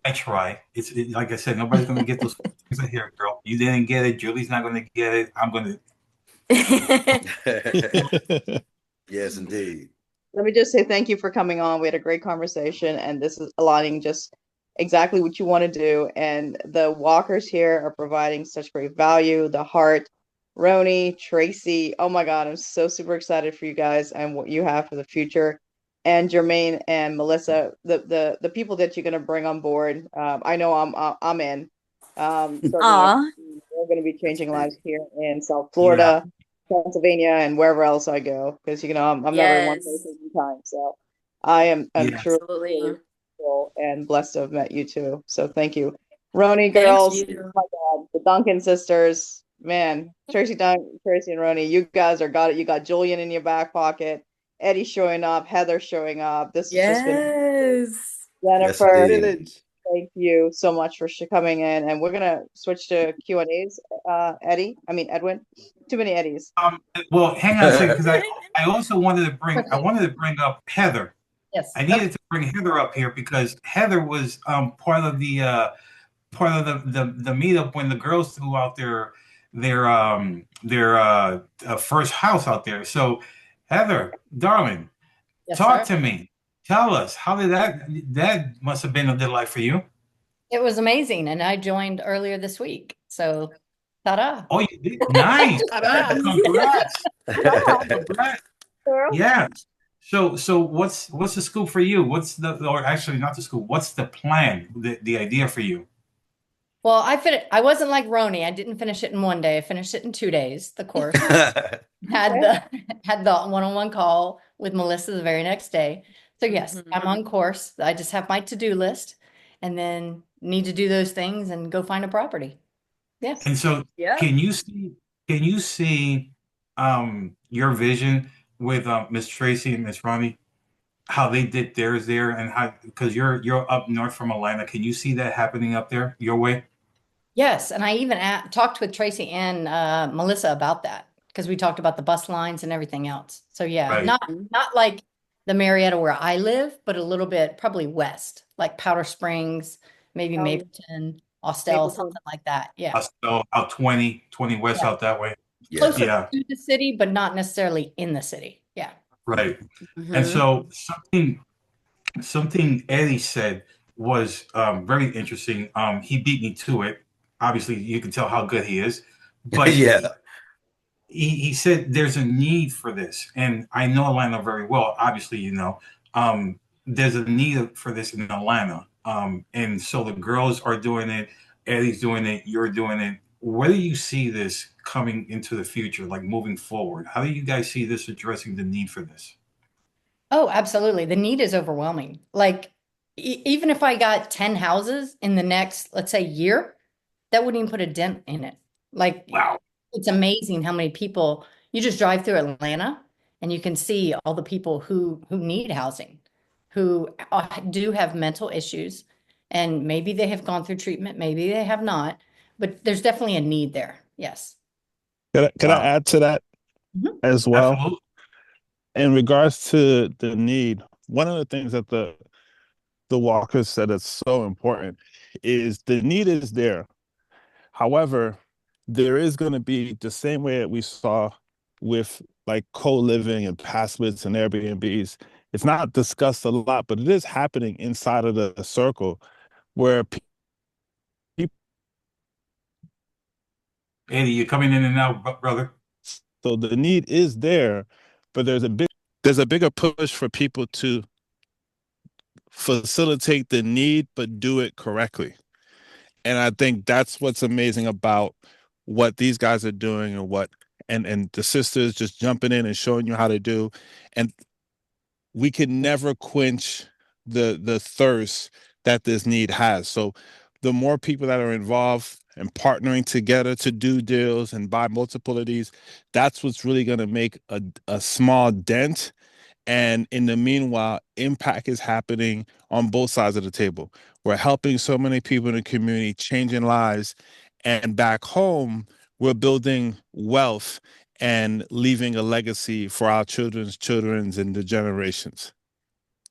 I try. It's like I said, nobody's gonna get those things in here, girl. You didn't get it. Julie's not gonna get it. I'm gonna. Yes, indeed. Let me just say thank you for coming on. We had a great conversation, and this is aligning just exactly what you want to do. And the Walkers here are providing such great value. The Heart, Roni, Tracy. Oh my God, I'm so super excited for you guys and what you have for the future. And Jermaine and Melissa, the people that you're going to bring on board. I know I'm in. We're going to be changing lives here in South Florida, Pennsylvania, and wherever else I go, because I'm never in one place at a time. So I am truly grateful and blessed to have met you too. So thank you, Roni girls. Oh my God, the Duncan sisters, man, Tracy and Roni, you guys got it. You got Julian in your back pocket. Eddie showing up, Heather showing up. This has just been Jennifer. Yes, thank you so much for coming in, and we're gonna switch to Q&As. Edwin, too many Eddies. Well, hang on a second, because I also wanted to bring up Heather. Yes, I needed to bring Heather up here because Heather was part of the meetup when the girls threw out their first house out there. So Heather, darling, talk to me. Tell us, how did that must have been a delight for you? It was amazing, and I joined earlier this week. So, ta-da! Oh, you did? Nice. Congrats. Congrats. Yeah. So what's the scoop for you? Or actually not the scoop? What's the plan? The idea for you? Well, I wasn't like Roni. I didn't finish it in one day. I finished it in 2 days, the course. Had the had the one-on-one call with Melissa the very next day. So yes, I'm on course. I just have my to-do list and then need to do those things and go find a property. Yes. And so Yeah. can you see your vision with Miss Tracy and Miss Ronnie, how they did theirs there, and how, because you're up north from Atlanta, can you see that happening up there your way? Yes, and I even talked with Tracy and Melissa about that because we talked about the bus lines and everything else. So yeah, Right. not like the Marietta where I live, but a little bit probably west, like Powder Springs, maybe Oh, yeah. Mapleton, Austell, something like that. Yeah, So out 20 west yeah. out that way. Closer Yeah, to the city, but not necessarily in the city. Yeah. right. And so something Eddie said was very interesting. He beat me to it. Obviously, you can tell how good he is, but Yeah. he said there's a need for this, and I know Atlanta very well. Obviously, there's a need for this in Atlanta, and so the girls are doing it. Eddie's doing it. You're doing it. Where do you see this coming into the future, like moving forward? How do you guys see this addressing the need for this? Oh, absolutely. The need is overwhelming. Like, even if I got 10 houses in the next, let's say, year, that wouldn't even put a dent in it. Like, Wow. it's amazing how many people you just drive through Atlanta and you can see all the people who need housing, who do have mental issues, and maybe they have gone through treatment, maybe they have not, but there's definitely a need there. Yes. Could I add to that Mhm. as well? Absolutely. In regards to the need, one of the things that the Walkers said that's so important is the need is there. However, there is going to be the same way that we saw with like co-living and passmates and Airbnbs. It's not discussed a lot, but it is happening inside of the circle where people. Eddie, you're coming in and out, brother. So the need is there, but there's a bigger push for people to facilitate the need, but do it correctly. And I think that's what's amazing about what these guys are doing and what and the sisters just jumping in and showing you how to do. And we can never quench the thirst that this need has. So the more people that are involved and partnering together to do deals and buy multiple of these, that's what's really going to make a small dent. And in the meanwhile, impact is happening on both sides of the table. We're helping so many people in the community, changing lives. And back home, we're building wealth and leaving a legacy for our children's and the generations.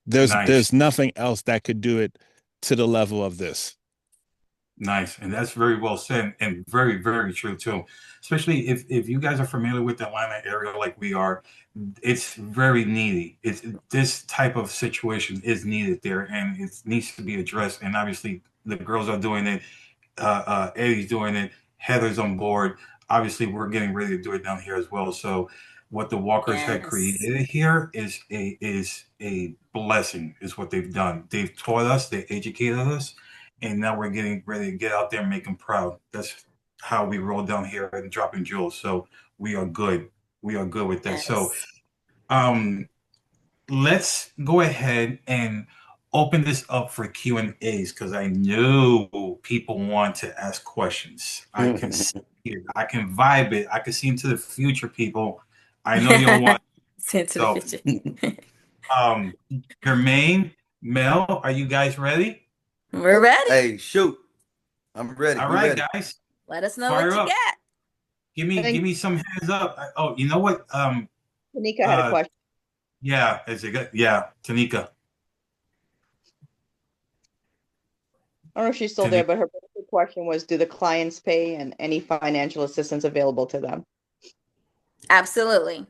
Nice. There's nothing else that could do it to the level of this. Nice, and that's very well said, and very, very true too. Especially if you guys are familiar with the Atlanta area like we are, it's very needy. It's this type of situation is needed there, and it needs to be addressed. And obviously, the girls are doing it. Eddie's doing it. Heather's on board. Obviously, we're getting ready to do it down here as well. So, what the Walkers had created here is a blessing. Is what they've done. They've taught us. They educated us, and now we're getting ready to get out there and make them proud. That's how we roll down here and dropping jewels. So we are good. We are good with that. So, um, let's go ahead and open this up for Q and A's because I know people want to ask questions. I can see it. I can vibe it. I can see into the future, people. I know you'll want. So, um, Jermaine, Mel, are you guys ready? We're ready. Hey, shoot. I'm ready. All We right, ready. guys. Let us know Fire what you up. got. Give me some hands up. Oh, you know what? Tanika had a question. Yeah, is it good? Yeah, Tanika. I don't know if she's still there, but her basic question was, do the clients pay and any financial assistance available to them? Absolutely.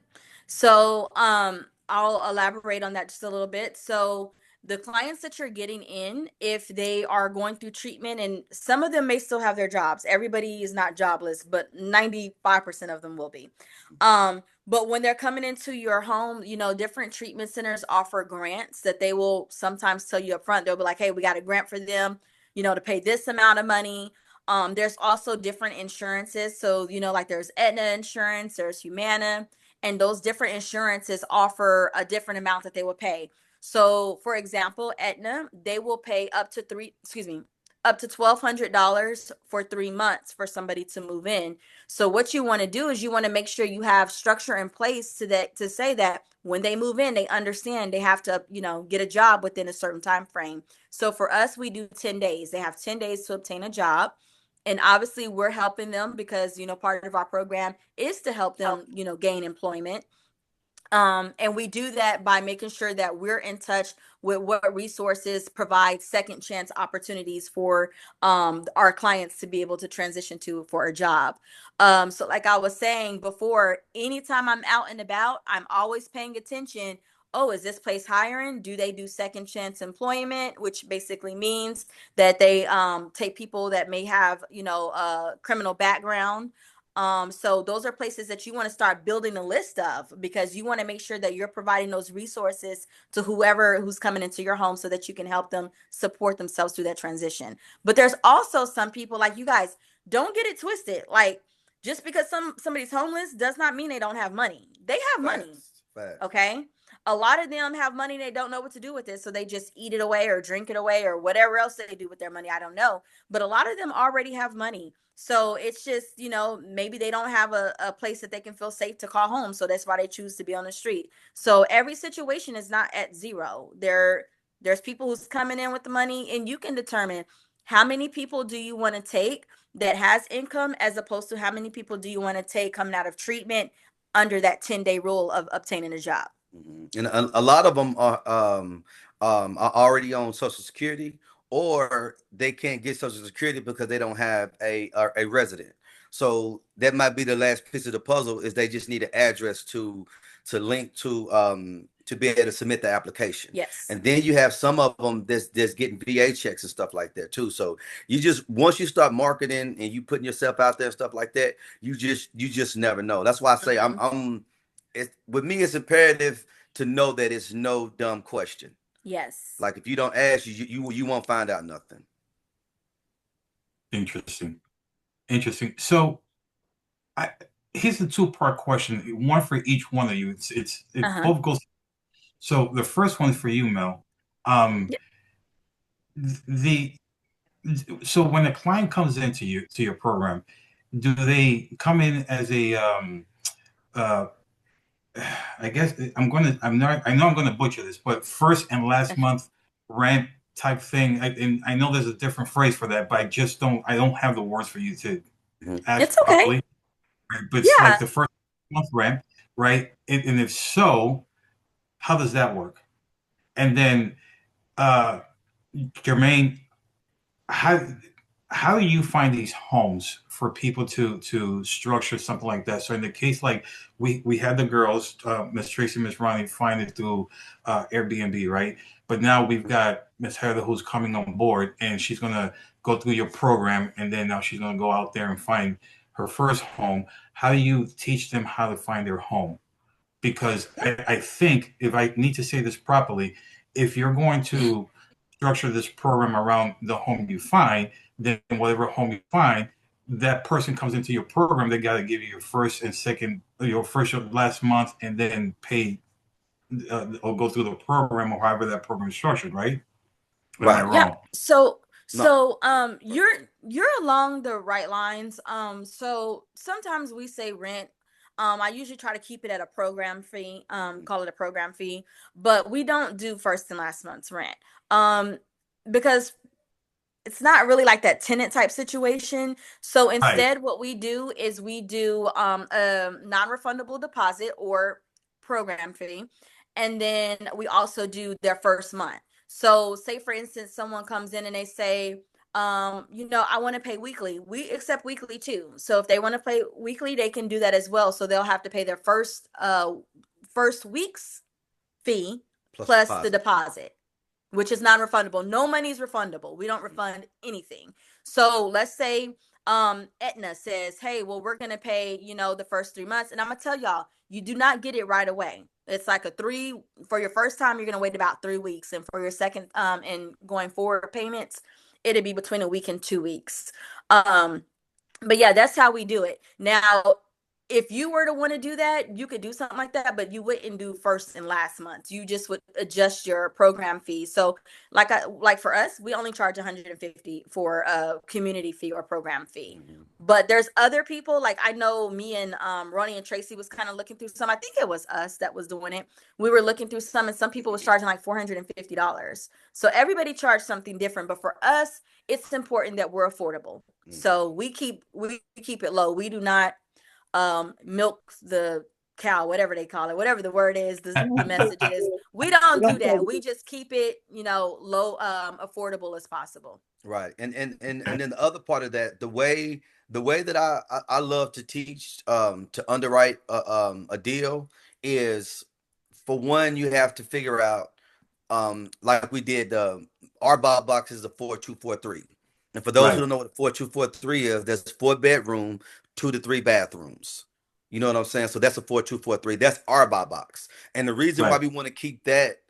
So I'll elaborate on that just a little bit. So the clients that you're getting in, if they are going through treatment, and some of them may still have their jobs. Everybody is not jobless, but 95% of them will be. But when they're coming into your home, you know, different treatment centers offer grants that they will sometimes tell you up front. They'll be like, hey, we got a grant for them, you know, to pay this amount of money. There's also different insurances. So, you know, like there's Aetna insurance, there's Humana, and those different insurances offer a different amount that they will pay. So, for example, Aetna, they will pay up to $1,200 for 3 months for somebody to move in. So what you want to do is you want to make sure you have structure in place to say that when they move in, they understand they have to, you know, get a job within a certain time frame. So for us, we do 10 days. They have 10 days to obtain a job. And obviously we're helping them because, you know, part of our program is to help them, you know, gain employment. And we do that by making sure that we're in touch with what resources provide second chance opportunities for our clients to be able to transition to for a job. So like I was saying before, anytime I'm out and about, I'm always paying attention. Oh, is this place hiring? Do they do second chance employment, which basically means that they take people that may have, you know, a criminal background. So those are places that you want to start building a list of because you want to make sure that you're providing those resources to whoever who's coming into your home so that you can help them support themselves through that transition. But there's also some people like you guys, don't get it twisted. Like just because somebody's homeless does not mean they don't have money. They have money. Okay. A lot of them have money, they don't know what to do with it. So they just eat it away or drink it away or whatever else they do with their money. I don't know. But a lot of them already have money. So it's just, you know, maybe they don't have a place that they can feel safe to call home. So that's why they choose to be on the street. So every situation is not at zero. There's people who's coming in with the money, and you can determine how many people do you want to take that has income as opposed to how many people do you want to take coming out of treatment under that 10-day rule of obtaining a job. And a lot of them are already on Social Security, or they can't get Social Security because they don't have a resident. So that might be the last piece of the puzzle is they just need an address to link to be able to submit the application. Yes. And then you have some of them that's getting VA checks and stuff like that too. So you just once you start marketing and you putting yourself out there and stuff like that, you just never know. That's why I say with me, it's imperative to know that it's no dumb question. Yes. Like if you don't ask, you won't find out nothing. Interesting. So, here's a two-part question, one for each one of you. It both goes. So the first one for you, Mel. So when a client comes into your program, do they come in as a I guess I know I'm gonna butcher this, but first and last month rent type thing. And I know there's a different phrase for that, but I don't have the words for you to ask it's okay. properly. Right? But it's like the first month rent, right? And if so, how does that work? And then Jermaine, how do you find these homes for people to structure something like that? So in the case like we had the girls, Miss Tracy, Miss Ronnie, find it through Airbnb, right? But now we've got Miss Heather who's coming on board, and she's gonna go through your program, and then now she's gonna go out there and find her first home. How do you teach them how to find their home? Because I think, if I need to say this properly, if you're going to structure this program around the home you find, then whatever home you find, that person comes into your program, they got to give you your first and second, your first or last month, and then pay or go through the program or however that program is structured, right? Or am I wrong? Yeah. So you're along the right lines. So sometimes we say rent. I usually try to keep it at a program fee, call it a program fee, but we don't do first and last month's rent. Because it's not really like that tenant type situation. So instead, what we do is we do a non-refundable deposit or program fee. And then we also do their first month. So say for instance, someone comes in and they say, I want to pay weekly. We accept weekly too. So if they want to pay weekly, they can do that as well. So they'll have to pay their first week's fee plus the deposit, which is non-refundable. No money is refundable. We don't refund anything. So let's say Aetna says, hey, well, we're gonna pay, the first 3 months. And I'm gonna tell y'all, you do not get it right away. It's like for your first time, you're gonna wait about 3 weeks. And for your second and going forward payments, it'll be between a week and 2 weeks. But yeah, that's how we do it. Now, if you were to want to do that, you could do something like that, but you wouldn't do first and last months. You just would adjust your program fees. So like for us, we only charge 150 for a community fee or program fee. But there's other people, like I know me and Ronnie and Tracy was kind of looking through some. I think it was us that was doing it. We were looking through some, and some people was charging like $450. So everybody charged something different. But for us, it's important that we're affordable. So we keep it low. We do not milk the cow, whatever they call it, whatever the word is, the message is. We don't do that. We just keep it, low, affordable as possible. Right. And then the other part of that, the way that I love to teach to underwrite a deal is, for one, you have to figure out like we did our Bob box is a 4243. And for those who don't know what a 4243 is, there's 4 bedroom, 2 to 3 bathrooms. You know what I'm saying? So that's a 4243. That's our buy box. And the reason why we want to keep that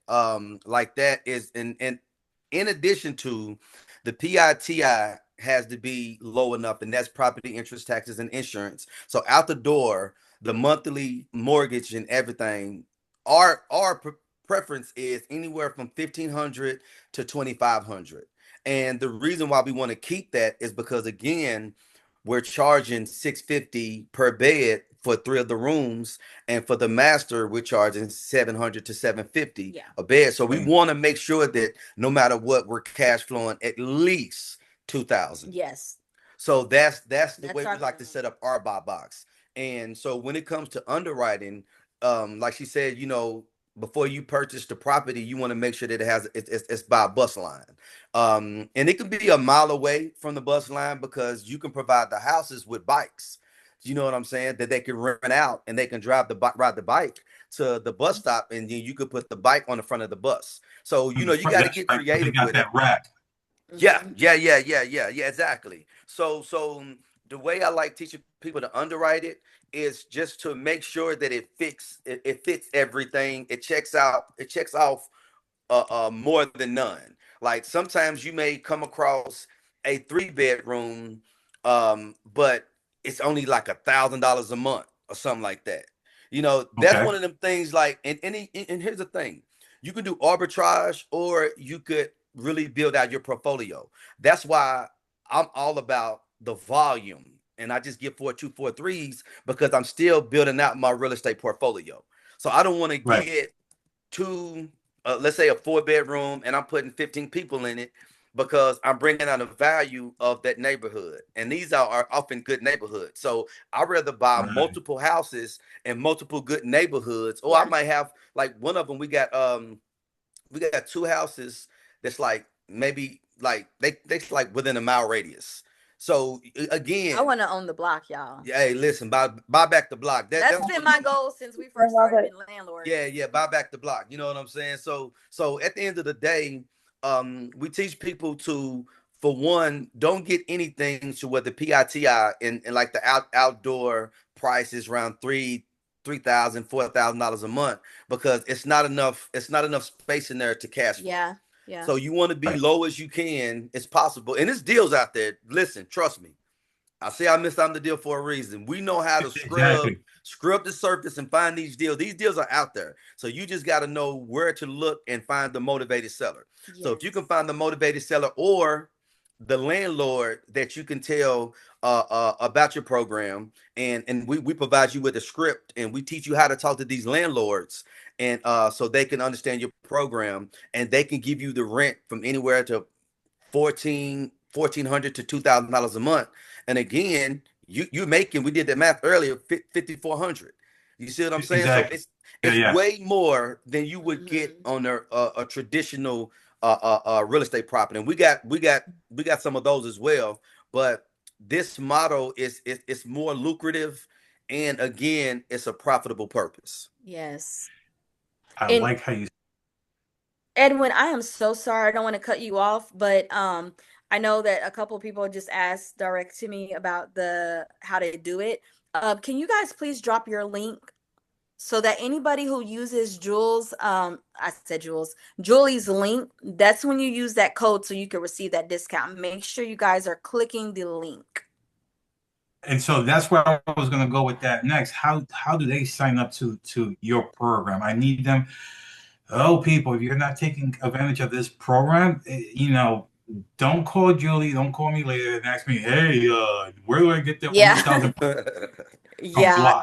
like that is in addition to the PITI has to be low enough, and that's property interest, taxes, and insurance. So out the door, the monthly mortgage and everything, our preference is anywhere from 1,500 to 2,500. And the reason why we want to keep that is because, again, we're charging $650 per bed for 3 of the rooms, and for the master, we're charging $700 to $750 a bed. So we want to make sure that no matter what, we're cash flowing at least $2,000. Yes. So that's the way we like to set up our buy box. And so when it comes to underwriting, like she said, before you purchase the property, you want to make sure that it's by a bus line. And it can be a mile away from the bus line, because you can provide the houses with bikes. You know what I'm saying? That they can rent out, and they can ride the bike to the bus stop, and then you could put the bike on the front of the bus. So, you got to get creative with it. Yeah, exactly. So the way I like teaching people to underwrite it is just to make sure that it fits everything. It checks off more than none. Like sometimes you may come across a 3-bedroom, but it's only like $1,000 a month or something like that. That's one of them things. Like, and here's the thing: you can do arbitrage, or you could really build out your portfolio. That's why I'm all about the volume, and I just get 4243s because I'm still building out my real estate portfolio. So I don't want to get to let's say a 4-bedroom, and I'm putting 15 people in it, because I'm bringing out the value of that neighborhood, and these are often good neighborhoods. So I'd rather buy multiple houses in multiple good neighborhoods, or I might have, like, one of them, we got 2 houses that's like maybe like they like within a mile radius. So again, I want to own the block, y'all. Hey, listen, buy back the block. That's been my goal since we first started being landlords. Yeah, buy back the block. You know what I'm saying? So at the end of the day, we teach people to, for one, don't get anything to where the PITI and like the outdoor price is around $3,000, $4,000 a month, because it's not enough space in there to cash flow. Yeah. So you want to be low as you can as possible. And there's deals out there. Listen, trust me. I say I missed on the deal for a reason. We know how to scrub the surface and find these deals. These deals are out there. So you just got to know where to look and find the motivated seller. Yes. So if you can find the motivated seller, or the landlord that you can tell about your program, and we provide you with a script, and we teach you how to talk to these landlords, and so they can understand your program, and they can give you the rent from anywhere to $1,400 to $2,000 a month. And again, you're making, we did that math earlier, $5,400. You see what I'm saying? Exactly. So it's way more than you would get on a traditional real estate property. And we got some of those as well. But this model is more lucrative, and again, it's a profitable purpose. Yes. I like how you. Edwin, I am so sorry. I don't want to cut you off, but I know that a couple of people just asked direct to me about how to do it. Can you guys please drop your link so that anybody who uses Julz, I said Julie's link, that's when you use that code so you can receive that discount. Make sure you guys are clicking the link. And so that's where I was going to go with that next. How do they sign up to your program? I need them. Oh, people, if you're not taking advantage of this program, don't call Julie. Don't call me later and ask me, hey, where do I get that 100,000? Yeah.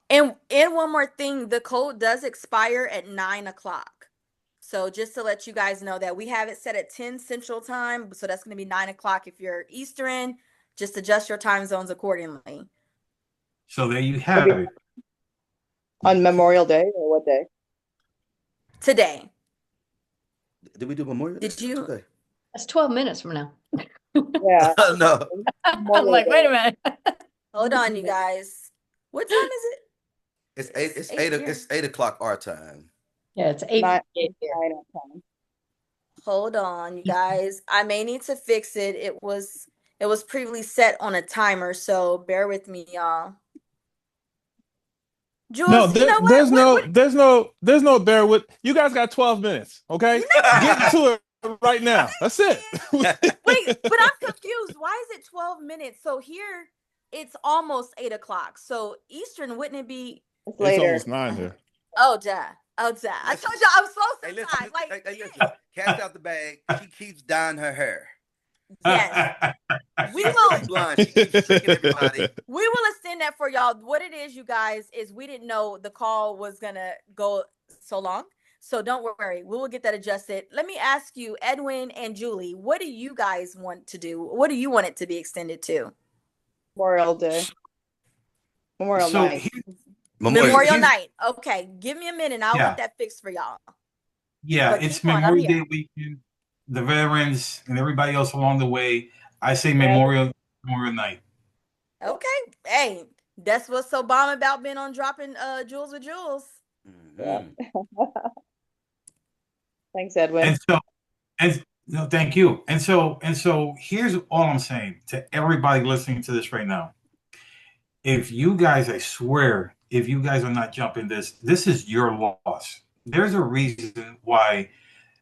And one more thing, the code does expire at 9:00. So just to let you guys know that we have it set at 10 Central Time. So that's going to be 9:00 if you're Eastern. Just adjust your time zones accordingly. So there you have it. On Memorial Day or what day? Today. Did we do Memorial Day? Did you? Today? That's 12 minutes from now. Yeah. No. I'm like, wait a minute. Hold on, you guys. What time is it? It's 8 o'clock our time. Yeah, it's 8. 9 Hold on, you guys. I may need to fix it. It was previously set on a timer, so bear with me, y'all. Julz, No, you know there's no bear with. You guys got 12 minutes, okay? Get to it right now. That's it. Wait, but I'm confused. Why is it 12 minutes? So here it's almost 8:00. So Eastern, wouldn't it be? It's later. almost 9 here. Oh, duh. I told you I was so surprised. Listen, catch out the bag. She keeps dyeing her hair. Yes. We will extend that for y'all. What it is, you guys, is we didn't know the call was gonna go so long. So don't worry, we will get that adjusted. Let me ask you, Edwin and Julie, what do you guys want to do? What do you want it to be extended to? Memorial Day. Memorial night. Memorial night. Okay, give me a minute. I'll get that fixed for y'all. Yeah, it's Memorial Day weekend. The veterans and everybody else along the way. I say Memorial night. Okay. Hey, that's what's so bomb about being on dropping Julz with Julz. Mm-hmm. Thanks, Edwin. No, thank you. And so here's all I'm saying to everybody listening to this right now. If you guys, I swear, if you guys are not jumping this is your loss. There's a reason why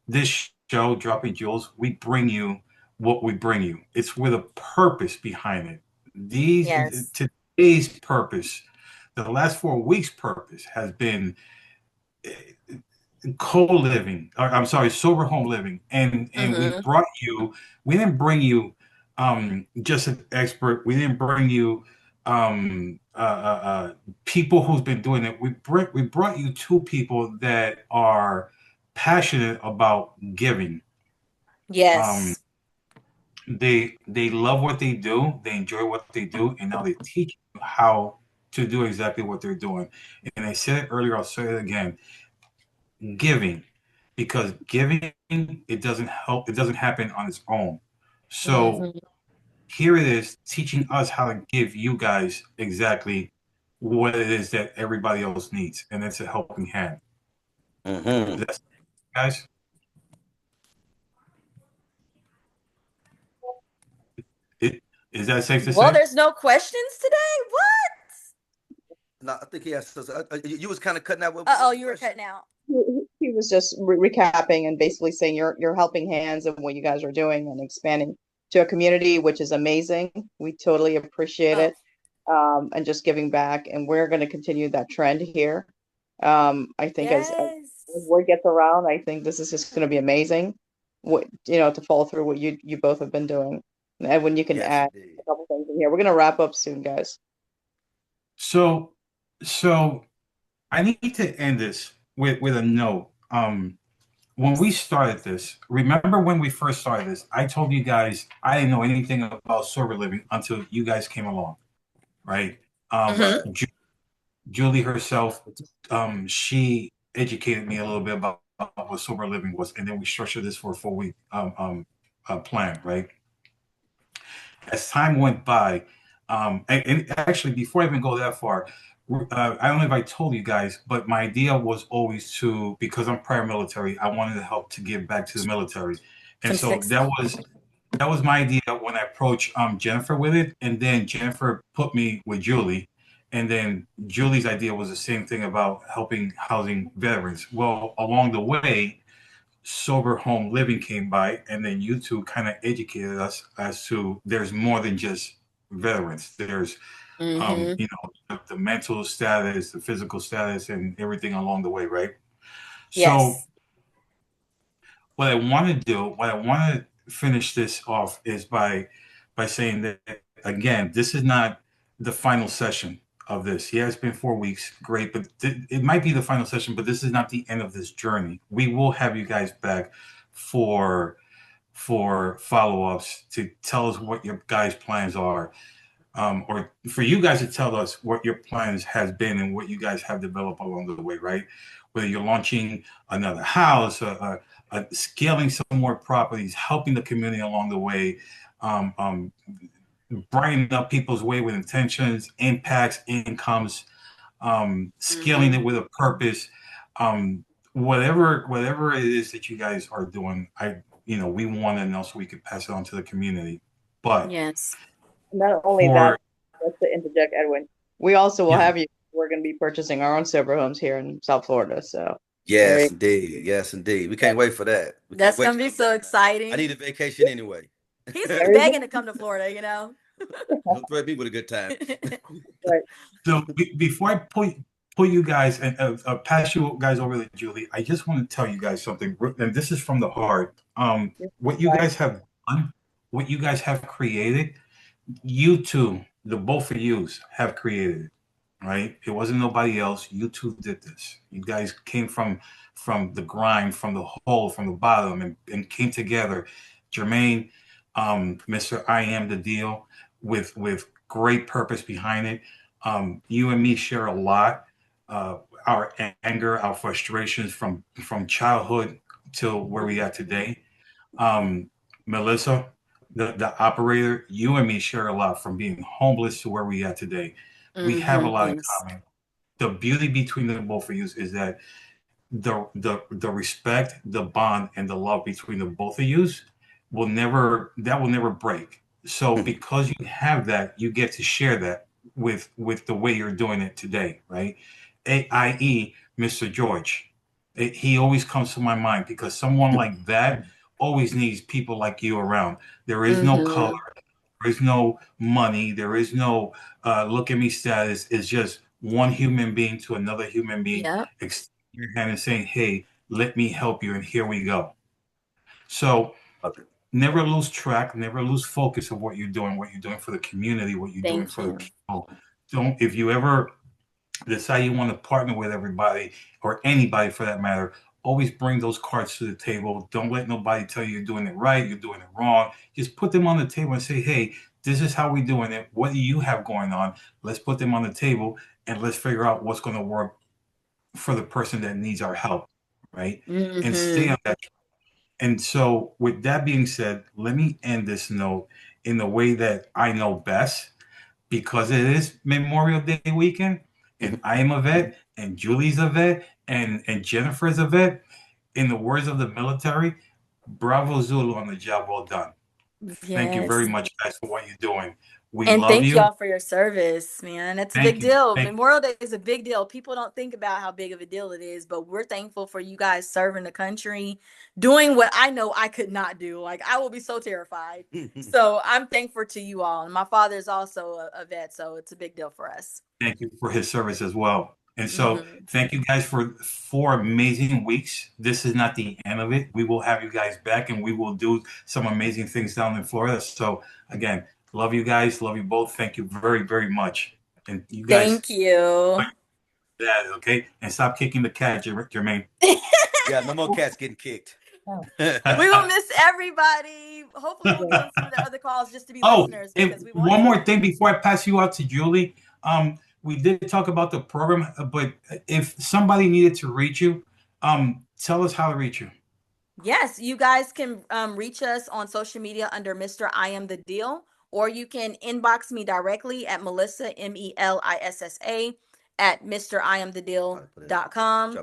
this show, Dropping Julz, we bring you what we bring you. It's with a purpose behind it. Today's purpose, the last 4 weeks' purpose has been co-living. I'm sorry, sober home living. And we didn't bring you just an expert. We didn't bring you people who's been doing it. We brought you 2 people that are passionate about giving. Yes. They love what they do, they enjoy what they do, and now they teach you how to do exactly what they're doing. And I said it earlier, I'll say it again. Giving, because giving, it doesn't happen on its own. So here it is, teaching us how to give you guys exactly what it is that everybody else needs, and it's a helping hand. Guys, is that safe to say? Well, there's no questions today. What? No, I think he asked us. You was kind of cutting out. You were cutting out. He was just recapping and basically saying you're helping hands and what you guys are doing and expanding to a community, which is amazing. We totally appreciate it, and just giving back. And we're going to continue that trend here. I think as word gets around, I think this is just going to be amazing. To follow through what you both have been doing. And Edwin, you can add a couple things in here. We're going to wrap up soon, guys. So I need to end this with a note. When we started this, remember when we first started this, I told you guys I didn't know anything about sober living until you guys came along, right? Julie herself, she educated me a little bit about what sober living was, and then we structured this for a 4-week plan, right? As time went by, and actually, before I even go that far, I don't know if I told you guys, but my idea was always because I'm prior military, I wanted to help to give back to the military. And so that that was my idea when I approached Jennifer with it, and then Jennifer put me with Julie, and then Julie's idea was the same thing about helping housing veterans. Well, along the way, sober home living came by, and then you two kind of educated us as to there's more than just veterans. There's you know, the mental status, the physical status, and everything along the way, right? So Yes. what I want to do, what I want to finish this off is by saying that again, this is not the final session of this. Yeah, it's been 4 weeks, great, but it might be the final session, but this is not the end of this journey. We will have you guys back for follow-ups to tell us what your guys' plans are, or for you guys to tell us what your plans has been and what you guys have developed along the way, right? Whether you're launching another house, scaling some more properties, helping the community along the way, brightening up people's way with intentions, impacts, incomes, scaling it with a purpose, whatever it is that you guys are doing, we want to know so we can pass it on to the community. But yes, not only that, just to interject, Edwin, we also will have you. We're going to be purchasing our own sober homes here in South Florida. So yes, indeed, yes, indeed. We can't wait for that. That's gonna be so exciting. I need a vacation anyway. He's begging to come to Florida, you know. Don't threaten me with a good time. Right. So before I put you guys and pass you guys over to Julie, I just want to tell you guys something, and this is from the heart. What you guys have done, what you guys have created, you two, the both of yous have created it, right? It wasn't nobody else. You two did this. You guys came from the grind, from the hole, from the bottom, and came together. Jermaine, Mr. I Am the Deal, with great purpose behind it. You and me share a lot. Our anger, our frustrations from childhood till where we are today. Melissa, the operator, you and me share a lot from being homeless to where we are today. We have a lot in common. The beauty between the both of you is that the respect, the bond, and the love between the both of you will never break. So because you have that, you get to share that with the way you're doing it today, right? i.e. Mr. George. He always comes to my mind because someone like that always needs people like you around. There is no color, there is no money, there is no look at me status. It's just one human being to another human being, extending your hand and saying, hey, let me help you, and here we go. So never lose track, never lose focus of what you're doing for the community, what you're doing for the people. If you ever decide you want to partner with everybody or anybody for that matter, always bring those cards to the table. Don't let nobody tell you you're doing it right, you're doing it wrong. Just put them on the table and say, hey, this is how we're doing it. What do you have going on? Let's put them on the table and let's figure out what's going to work for the person that needs our help, right? And stay on that. And so with that being said, let me end this note in the way that I know best, because it is Memorial Day weekend, and I am a vet, and Julie's a vet, and Jennifer's a vet. In the words of the military, bravo Zulu on the job well done. Thank you very much, guys, for what you're doing. We love you. And thank y'all for your service, man. It's a big deal. Memorial Day is a big deal. People don't think about how big of a deal it is, but we're thankful for you guys serving the country, doing what I know I could not do. Like, I will be so terrified. So I'm thankful to you all. And my father is also a vet, so it's a big deal for us. Thank you for his service as well. And so thank you guys for 4 amazing weeks. This is not the end of it. We will have you guys back, and we will do some amazing things down in Florida. So again, love you guys. Love you both. Thank you very, very much. And you guys. Thank you. That, okay? And stop kicking the cat, Jermaine. Yeah, no more cats getting kicked. We will miss everybody. Hopefully we'll get some of the other calls just to be listeners. And one more thing before I pass you out to Julie. We did talk about the program, but if somebody needed to reach you, tell us how to reach you. Yes, you guys can reach us on social media under Mr. I Am the Deal, or you can inbox me directly at Melissa, MELISSA, at MrIamthedeal.com.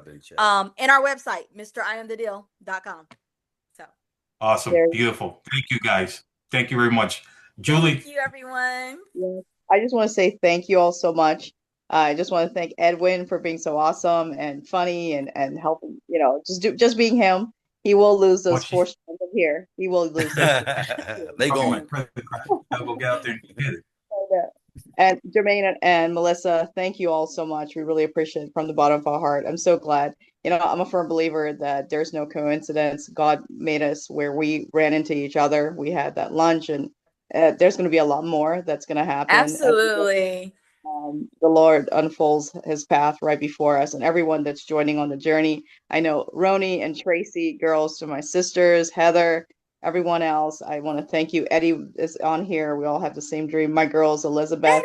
And our website, MrIamthedeal.com. So awesome. Beautiful. Thank you guys. Thank you very much. Julie. Thank you, everyone. Yeah. I just want to say thank you all so much. I just want to thank Edwin for being so awesome and funny and helping, just being him. He will lose those 4 strands of hair. He will lose those. They going. I'll go get out there and get it. And Jermaine and Melissa, thank you all so much. We really appreciate it from the bottom of our heart. I'm so glad. I'm a firm believer that there's no coincidence. God made us where we ran into each other. We had that lunch, and there's going to be a lot more that's going to happen. Absolutely. The Lord unfolds his path right before us, and everyone that's joining on the journey. I know Roni and Tracy, girls, to my sisters, Heather, everyone else. I want to thank you. Eddie is on here. We all have the same dream. My girls, Elizabeth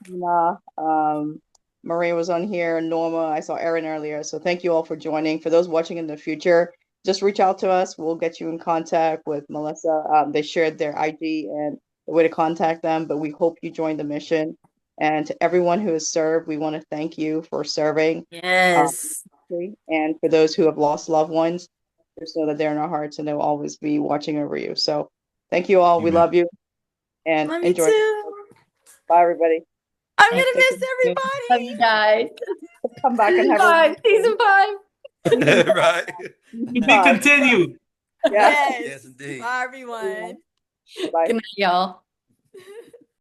and Maria was on here. Norma, I saw Erin earlier. So thank you all for joining. For those watching in the future, just reach out to us. We'll get you in contact with Melissa. They shared their IG and the way to contact them, but we hope you join the mission. And to everyone who has served, we want to thank you for serving. Yes. And for those who have lost loved ones, just know that they're in our hearts and they'll always be watching over you. So thank you all. Amen. We love you. And love enjoy. You too. Bye, everybody. I'm going to miss everybody. Love you guys. Come back and have Season 5. Right. Be continued. Yes. Yes, indeed. Bye, everyone. Bye. Good night, y'all.